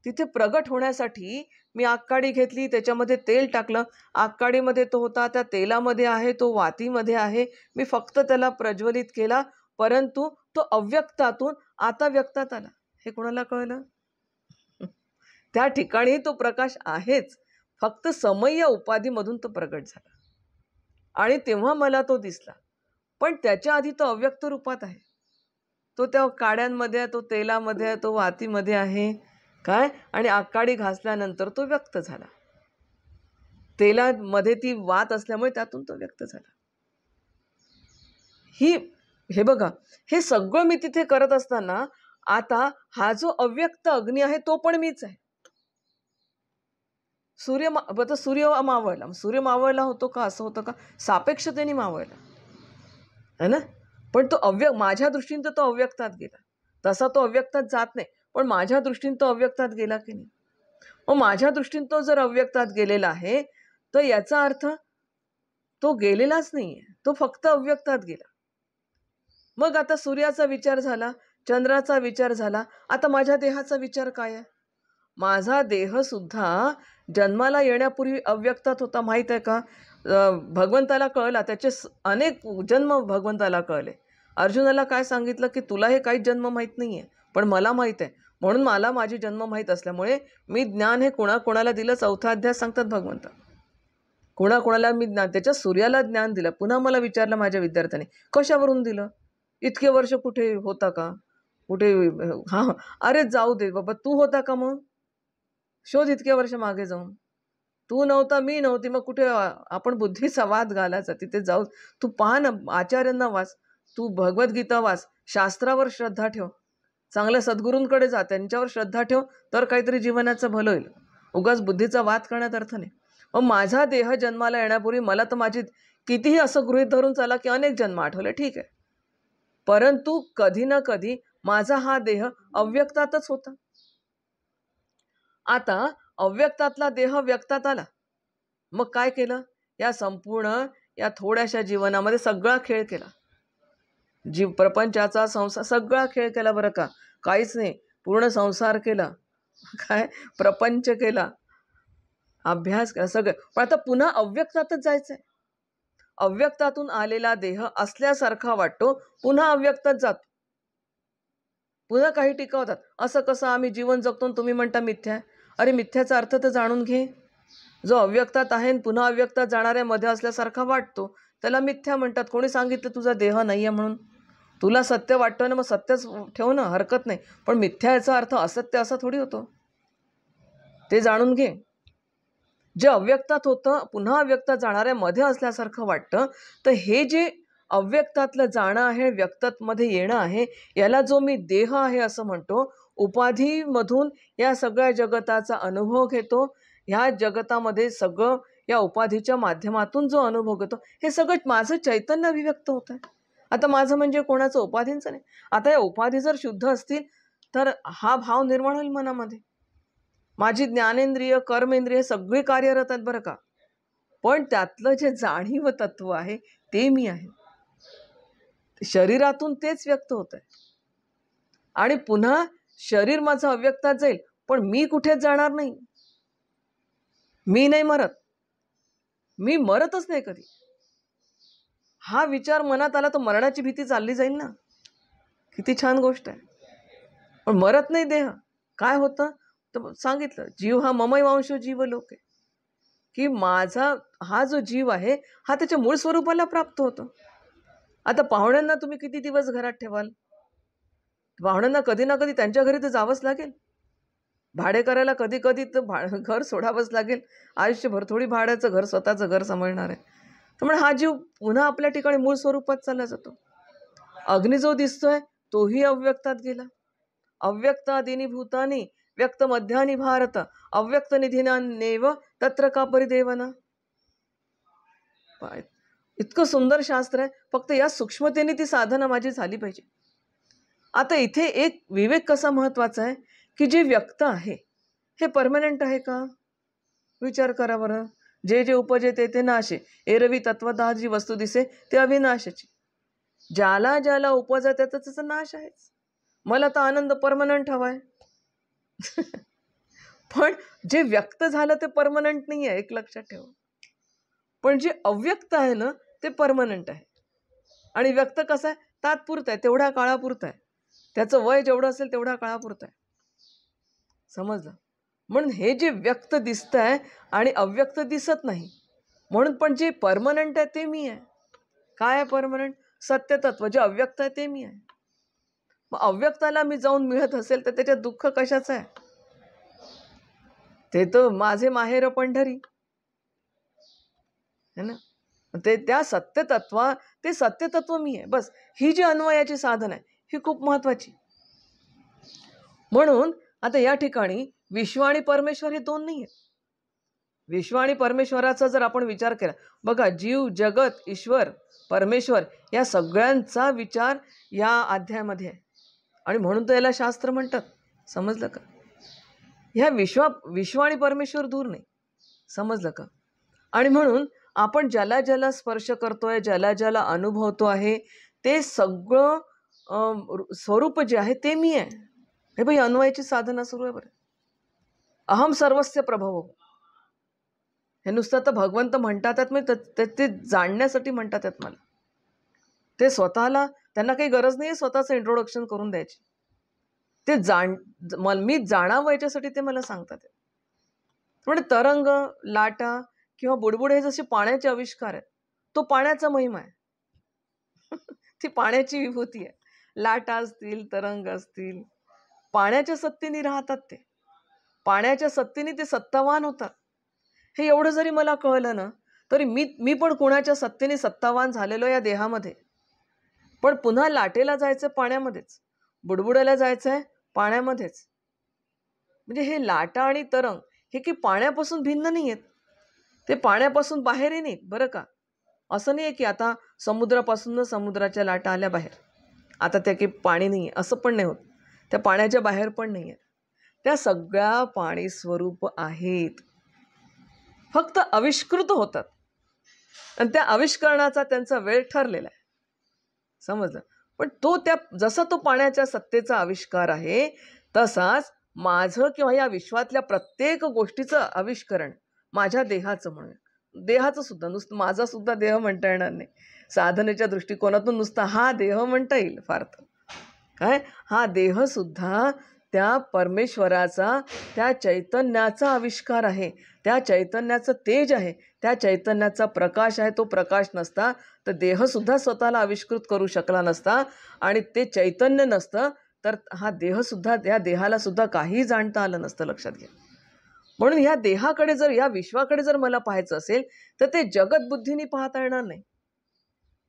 तिथे प्रगट होण्यासाठी मी आगकाडी घेतली, त्याच्यामध्ये तेल टाकलं, आगकाडीमध्ये तो होता, त्या तेलामध्ये आहे, तो वातीमध्ये आहे. मी फक्त त्याला प्रज्वलित केला, परंतु तो अव्यक्तातून आता व्यक्तात आला. हे कोणाला कळलं? त्या ठिकाणी तो प्रकाश आहेच, फक्त समय्य उपाधीमधून तो प्रगट झाला आणि तेव्हा मला तो दिसला. पण त्याच्या आधी तो अव्यक्त रूपात आहे. तो त्या काड्यांमध्ये आहे, तो तेलामध्ये आहे, तो वातीमध्ये आहे, काय. आणि आगकाडी घासल्यानंतर तो व्यक्त झाला. तेलामध्ये ती वात असल्यामुळे त्यातून तो व्यक्त झाला. हे बघा, हे सगळं मी तिथे करत असताना आता हा जो अव्यक्त अग्नी आहे तो पण मीच आहे. सूर्य मावळला. सूर्य मावळला होतो का? असं होतं का? सापेक्षतेने मावळला है ना. पण तो माझ्या दृष्टीने तो अव्यक्तात गेला. तसा तो अव्यक्तात जात नाही, पण माझ्या दृष्टीने तो अव्यक्तात गेला की नाही? मग माझ्या दृष्टीने तो जर अव्यक्तात गेलेला आहे तर याचा अर्थ तो गेलेलाच नाहीये, तो फक्त अव्यक्तात गेला. मग आता सूर्याचा विचार झाला, चंद्राचा विचार झाला, आता माझ्या देहाचा विचार काय आहे? माझा देह सुद्धा जन्माला येण्यापूर्वी अव्यक्तात होता. माहीत आहे का? भगवंताला कळला, त्याचे अनेक जन्म भगवंताला कळले. अर्जुनाला काय सांगितलं की तुला हे काही जन्म माहीत नाही आहे, पण मला माहीत आहे, म्हणून मला माझे जन्म माहीत असल्यामुळे मी ज्ञान हे कोणाकोणाला दिलं. 4था अध्याय सांगतात भगवंत, कोणाकोणाला मी ज्ञान. त्याच्या सूर्याला ज्ञान दिलं. पुन्हा मला विचारलं माझ्या विद्यार्थ्याने, कशावरून दिलं? इतके वर्ष कुठे होता का? कुठे? हां, अरे जाऊ दे बाबा, तू होता का? मग शोध इतक्या वर्ष मागे जाऊन. तू नव्हता, मी नव्हती, मग कुठे आपण बुद्धीचा वाद घालायचा? तिथे जाऊ. तू पाहा ना, आचार्यांना वाच, तू भगवद्गीता वाच, शास्त्रावर श्रद्धा ठेव, चांगल्या सद्गुरूंकडे जा, त्यांच्यावर श्रद्धा ठेव, तर काहीतरी जीवनाचं भलं होईल. उगाच बुद्धीचा वाद करण्यात अर्थ नाही. मग माझा देह जन्माला येण्यापूर्वी मला तर माझी कितीही असं गृहीत धरून चला की अनेक जन्म आठवले, ठीक आहे, परंतु कधी ना कधी माझा हा देह अव्यक्तातच होता. आता अव्यक्तातला देह व्यक्तात आला. मग काय केलं? या संपूर्ण या थोड्याशा जीवनामध्ये सगळा खेळ केला. प्रपंचाचा संसार सगळा खेळ केला बरं का. काहीच नाही, पूर्ण संसार केला, काय प्रपंच केला, अभ्यास केला, सगळं. पण आता पुन्हा अव्यक्तातच जायचंय. अव्यक्तातून आलेला देह असल्यासारखा वाटतो, पुन्हा अव्यक्तात जातो. पुन्हा काही टीका होतात, असं कसं आम्ही जीवन जगतो आणि तुम्ही म्हणता मिथ्या. अरे मिथ्याचा अर्थ तर जाणून घे. जो अव्यक्तात आहे आणि पुन्हा अव्यक्तात जाणाऱ्या मध्ये असल्यासारखा वाटतो त्याला मिथ्या म्हणतात. कोणी सांगितलं तुझा देह नाही आहे म्हणून? तुला सत्य वाटतं ना, मग सत्यच ठेव ना, हरकत नाही. पण मिथ्या याचा अर्थ असत्य असा थोडी होतो. ते जाणून घे. जे अव्यक्तात होतं पुन्हा अव्यक्तात जाणाऱ्या मध्ये असल्यासारखं वाटतं, तर हे जे अव्यक्तातलं जाणं आहे, व्यक्तामध्ये येणं आहे, याला जो मी देह आहे असं म्हणतो, उपाधीमधून या सगळ्या जगताचा अनुभव घेतो, ह्या जगतामध्ये सगळं या उपाधीच्या माध्यमातून जो अनुभव घेतो, हे सगळं माझं चैतन्य अभिव्यक्त होत आहे. आता माझं म्हणजे कोणाचं उपाधींचं नाही. आता या उपाधी जर शुद्ध असतील तर हा भाव निर्माण होईल मनामध्ये. माझी ज्ञानेंद्रिय, कर्मेंद्रिय सगळी कार्यरत आहेत बरं का, पण त्यातलं जे जाणीव तत्व आहे ते मी आहे. शरीरातून तेच व्यक्त होत आहे आणि पुन्हा शरीर माझं अव्यक्तात जाईल, पण मी कुठेच जाणार नाही. मी नाही मरत, मी मरतच नाही कधी. हा विचार मनात आला तर मरणाची भीती चालली जाईल ना. किती छान गोष्ट आहे. पण मरत नाही देह. काय होतं तर सांगितलं, जीव हा ममई वांशो जीव लोक आहे, की माझा हा जो जीव आहे हा त्याच्या मूळ स्वरूपाला प्राप्त होतो. आता पाहुण्यांना तुम्ही किती दिवस घरात ठेवाल? पाहुण्यांना कधी ना कधी त्यांच्या घरी तर जावंच लागेल. भाडे करायला कधी कधी तर घर सोडावंच लागेल. आयुष्यभर थोडी भाड्याचं घर स्वतःचं घर सांभाळणार आहे. त्यामुळे हा जीव पुन्हा आपल्या ठिकाणी मूळ स्वरूपात चालला जातो. अग्नी जो दिसतोय तोही अव्यक्तात गेला. अव्यक्तादिनी भूतानी व्यक्त मध्यानी भारत अव्यक्त निधीनानेव तत्र का परिदेवना. इतकं सुंदर शास्त्र आहे. फक्त या सूक्ष्मतेने ती साधना माझी झाली पाहिजे. आता इथे एक विवेक कसा महत्वाचा आहे, की जे व्यक्त आहे हे परमनंट आहे का? विचार करा बरं. जे जे उपजे ते नाशे, एरवी तत्वतः जी वस्तू दिसे ते अविनाशाची. ज्याला ज्याला उपजा त्याचा नाश आहेच. मला तर आनंद परमनंट हवाय. पण जे व्यक्त झालं ते परमनंट नाही आहे, एक लक्षात ठेवा. पण जे अव्यक्त आहे ना ते परमनंट आहे. आणि व्यक्त कसं आहे? तात्पुरतं आहे, तेवढ्या काळापुरतं आहे. त्याचं वय जेवढं असेल तेवढ्या काळापुरतं आहे. समजलं? म्हणून हे जे व्यक्त दिसत आहे आणि अव्यक्त दिसत नाही, म्हणून पण जे परमनंट आहे ते मी आहे. काय आहे परमनंट? सत्यतत्व. जे अव्यक्त आहे ते मी आहे. मग अव्यक्ताला मी जाऊन मिळत असेल तर त्याच्यात दुःख कशाचं आहे? ते तर माझे माहेर पंढरी है ना. ते त्या सत्यतत्व, ते सत्यतत्व मी आहे. बस ही जी अन्वयाची साधन आहे ही खूप महत्वाची. म्हणून आता या ठिकाणी विश्व आणि परमेश्वर हे दोन नाही आहेत. विश्व आणि परमेश्वराचा जर आपण विचार केला, बघा जीव, जगत, ईश्वर, परमेश्वर या सगळ्यांचा विचार या अध्यायामध्ये आहे. आणि म्हणून तर याला शास्त्र म्हणतात. समजलं का? ह्या विश्व आणि परमेश्वर दूर नाही. समजलं का? आणि म्हणून आपण ज्याला ज्याला स्पर्श करतोय, ज्याला ज्याला अनुभवतो आहे, ते सगळं स्वरूप जे आहे ते मी आहे. हे बाई अन्वयाची साधना सुरू आहे बरं. अहम सर्वस्य प्रभव. हे नुसतं तर भगवंत म्हणतात म्हणजे ते जाणण्यासाठी म्हणतात मला. ते स्वतःला, त्यांना काही गरज नाही स्वतःचं इंट्रोडक्शन करून द्यायची. ते मी जाणावं याच्यासाठी ते मला सांगतात. म्हणजे तरंग, लाटा किंवा बुडबुड हे जसे पाण्याचे आविष्कार आहेत, तो पाण्याचा महिमा आहे. ती पाण्याची विभूती आहे. लाटा असतील, तरंग असतील, पाण्याच्या सत्तेने राहतात. ते पाण्याच्या सत्तेने ते सत्तावान होतात. हे एवढं जरी मला कळलं ना तरी मी पण कोणाच्या सत्तेने सत्तावान झालेलो या देहामध्ये. पण पुन्हा लाटेला जायचं पाण्यामध्येच, बुडबुडायला जायचंय पाण्यामध्येच. म्हणजे हे लाटा आणि तरंग हे की पाण्यापासून भिन्न नाही आहेत. ते पाण्यापासून बाहेरही नाहीत बरं का. असं नाही की आता समुद्रापासून समुद्राच्या लाटा आल्या बाहेर, आता त्या की पाणी नाही आहे असं पण नाही होत. त्या पाण्याच्या बाहेर पण नाही आहेत. त्या सगळ्या पाणी स्वरूप आहेत, फक्त आविष्कृत होतात. आणि त्या आविष्करणाचा त्यांचा वेळ ठरलेला आहे. समजलं? पण जसा तो पाण्याच्या सत्तेचा आविष्कार आहे, तसाच माझं किंवा या विश्वातल्या प्रत्येक गोष्टीचं आविष्करण माझ्या देहाचं म्हणूया. देहाचं सुद्धा, नुसतं माझा सुद्धा देह म्हणता येणार नाही. साधनेच्या दृष्टिकोनातून नुसता हा देह म्हणता येईल फार तर. काय हा देह सुद्धा त्या परमेश्वराचा, त्या चैतन्याचा आविष्कार आहे, त्या चैतन्याचं तेज आहे, त्या चैतन्याचा प्रकाश आहे. तो प्रकाश नसता तर देहसुद्धा स्वतःला आविष्कृत करू शकला नसता, आणि ते चैतन्य नसतं तर हा देहसुद्धा, या देहाला सुद्धा काही जाणता आलं नसतं. लक्षात घ्या. म्हणून ह्या देहाकडे जर, या विश्वाकडे जर मला पाहायचं असेल तर ते जगतबुद्धीने पाहता येणार नाही,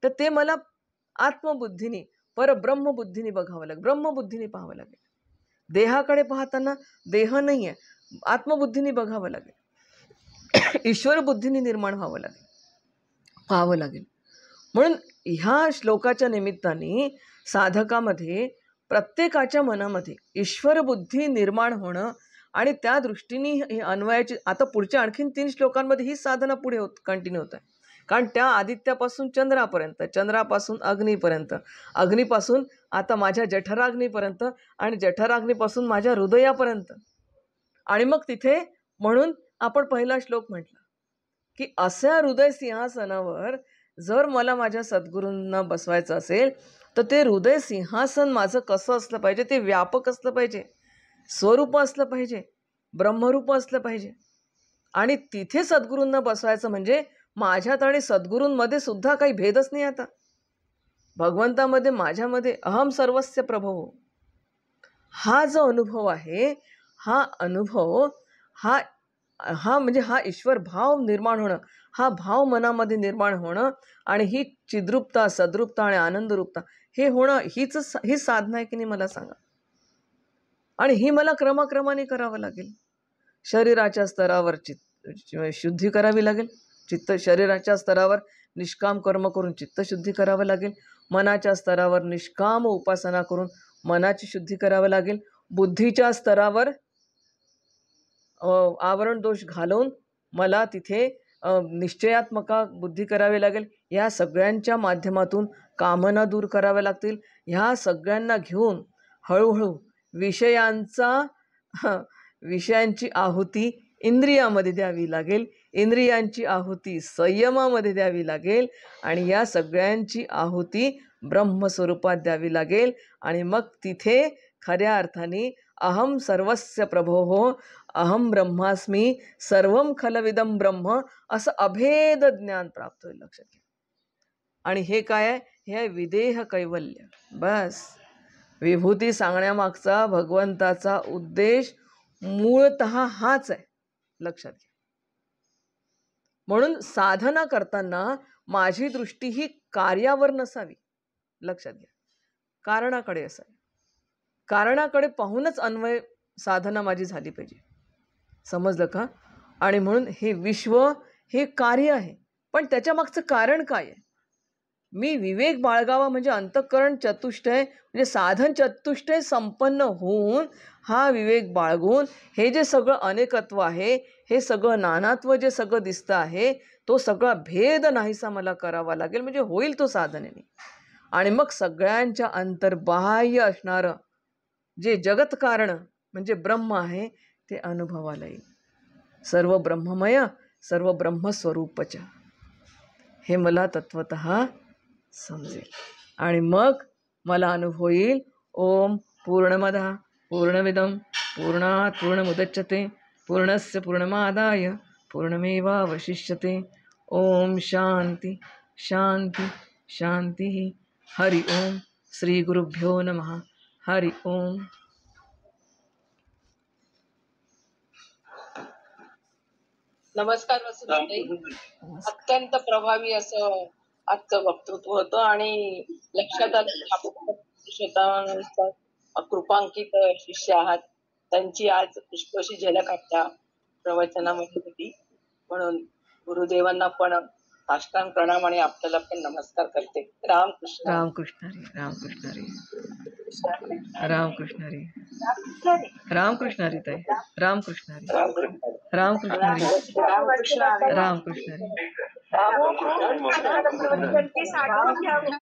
तर ते मला आत्मबुद्धीने, परब्रह्मबुद्धीने बघावं लागेल, ब्रह्मबुद्धीने पाहावं लागेल. देहाकडे पाहताना देह नाही आहे, आत्मबुद्धीने बघावं लागेल, ईश्वर बुद्धीने निर्माण व्हावं लागेल, पाहावं लागेल. म्हणून ह्या श्लोकाच्या निमित्ताने साधकामध्ये, प्रत्येकाच्या मनामध्ये ईश्वर बुद्धी निर्माण होणं, आणि त्या दृष्टीने हे अन्वयाची, आता पुढच्या आणखीन 3 श्लोकांमध्ये ही साधना पुढे कंटिन्यू होत आहे. कारण त्या आदित्यापासून चंद्रापर्यंत, चंद्रापासून अग्नीपर्यंत, अग्नीपासून आता माझ्या जठराग्नीपर्यंत, आणि जठराग्नीपासून माझ्या हृदयापर्यंत. आणि मग तिथे, म्हणून आपण पहिला श्लोक म्हटला की अशा हृदय सिंहासनावर जर मला माझ्या सद्गुरूंना बसवायचं असेल तर ते हृदय सिंहासन माझं कसं असलं पाहिजे, ते व्यापक असलं पाहिजे, स्वरूप असलं पाहिजे, ब्रह्मरूप असलं पाहिजे. आणि तिथे सद्गुरूंना बसवायचं म्हणजे माझ्यात आणि सद्गुरूंमध्ये सुद्धा काही भेदच नाही. आता भगवंतामध्ये, माझ्यामध्ये अहम सर्वस्य प्रभो, हा जो अनुभव आहे, हा अनुभव, हा हा म्हणजे हा ईश्वर भाव निर्माण होणं, हा भाव मनामध्ये निर्माण होणं, आणि ही चिद्रूपता, सद्रूपता आणि आनंदरूपता हे होणं, ही साधना आहे की नाही मला सांगा. आणि ही मला क्रमाक्रमाने करावं लागेल. शरीराच्या स्तरावर शुद्धी करावी लागेल, शरीराच्या स्तरावर निष्काम कर्म करून चित्तशुद्धी करावं लागेल, मनाच्या स्तरावर निष्काम उपासना करून मनाची शुद्धी करावं लागेल, बुद्धीच्या स्तरावर आवरण दोष घालून मला तिथे निश्चयात्मका बुद्धी करावी लागेल. ह्या सगळ्यांच्या माध्यमातून कामना दूर कराव्या लागतील. ह्या सगळ्यांना घेऊन हळूहळू विषयांची आहुती इंद्रियामध्ये द्यावी लागेल, इंद्रियांची आहुती संयमामध्ये द्यावी लागेल, आणि या सगळ्यांची आहुती ब्रह्मस्वरूपात द्यावी लागेल. आणि मग तिथे खऱ्या अर्थाने अहम सर्वस्य प्रभोः अहम ब्रह्मास्मी सर्वं खलविदं ब्रह्म असं अभेद ज्ञान प्राप्त होईल. लक्षात घ्या. आणि हे काय आहे? हे आहे विदेह कैवल्य. बस, विभूती सांगण्यामागचा भगवंताचा उद्देश मूळतः हाच आहे. लक्षात घ्या. म्हणून साधना करताना माझी दृष्टी ही कार्यावर नसावी. लक्षात घ्या. कारणाकडे असावी. कारणाकडे पाहूनच अन्वय साधना माझी झाली पाहिजे. समजलं का? आणि म्हणून हे विश्व हे कार्य आहे, पण त्याच्या मागचं कारण काय आहे? मी विवेक बाळगावा म्हणजे अंतःकरण चतुष्टय म्हणजे साधन चतुष्टय संपन्न होऊन हा विवेक बाळगून हे जे सगळं अनेकत्व आहे, हे सगळं नानात्व जे सगळं दिसतं आहे, तो सगळा भेद नाहीसा मला करावा लागेल, म्हणजे होईल तो साधनेने. आणि मग सगळ्यांच्या अंतर्बाह्य असणारं जे जगत कारण म्हणजे ब्रह्म आहे ते अनुभवाला येईल. सर्व ब्रह्ममय, सर्व ब्रह्मस्वरूपच, हे मला तत्वतः समजेल. आणि मग मला अनुभव येईल. ओम पूर्णमदः पूर्णमिदं पूर्णात् पूर्णमुदच्यते पूर्णस्य पूर्णमादाय पूर्णमेवावशिष्यते. ओम शांती शांती शांती. हरि ओम. श्री गुरुभ्यो नमः. हरि ओम. नमस्कार वसुधाताई. अत्यंत प्रभावी असं आजचं वक्तृत्व होतं आणि लक्षात आलं की आपण पुरुषोत्तमांचा कृपांकित शिष्य आहात. त्यांची आज पुष्कळशी झलक आपल्या प्रवचनामध्ये होती. म्हणून गुरुदेवांना पण साष्टांग प्रणाम आणि आपल्याला पण नमस्कार करते. रामकृष्ण. रामकृष्ण हरी. रामकृष्ण हरी. रामकृष्ण हरी. रामकृष्ण हरी ताई. रामकृष्ण हरी. रामकृष्ण हरी. रामकृष्ण हरी.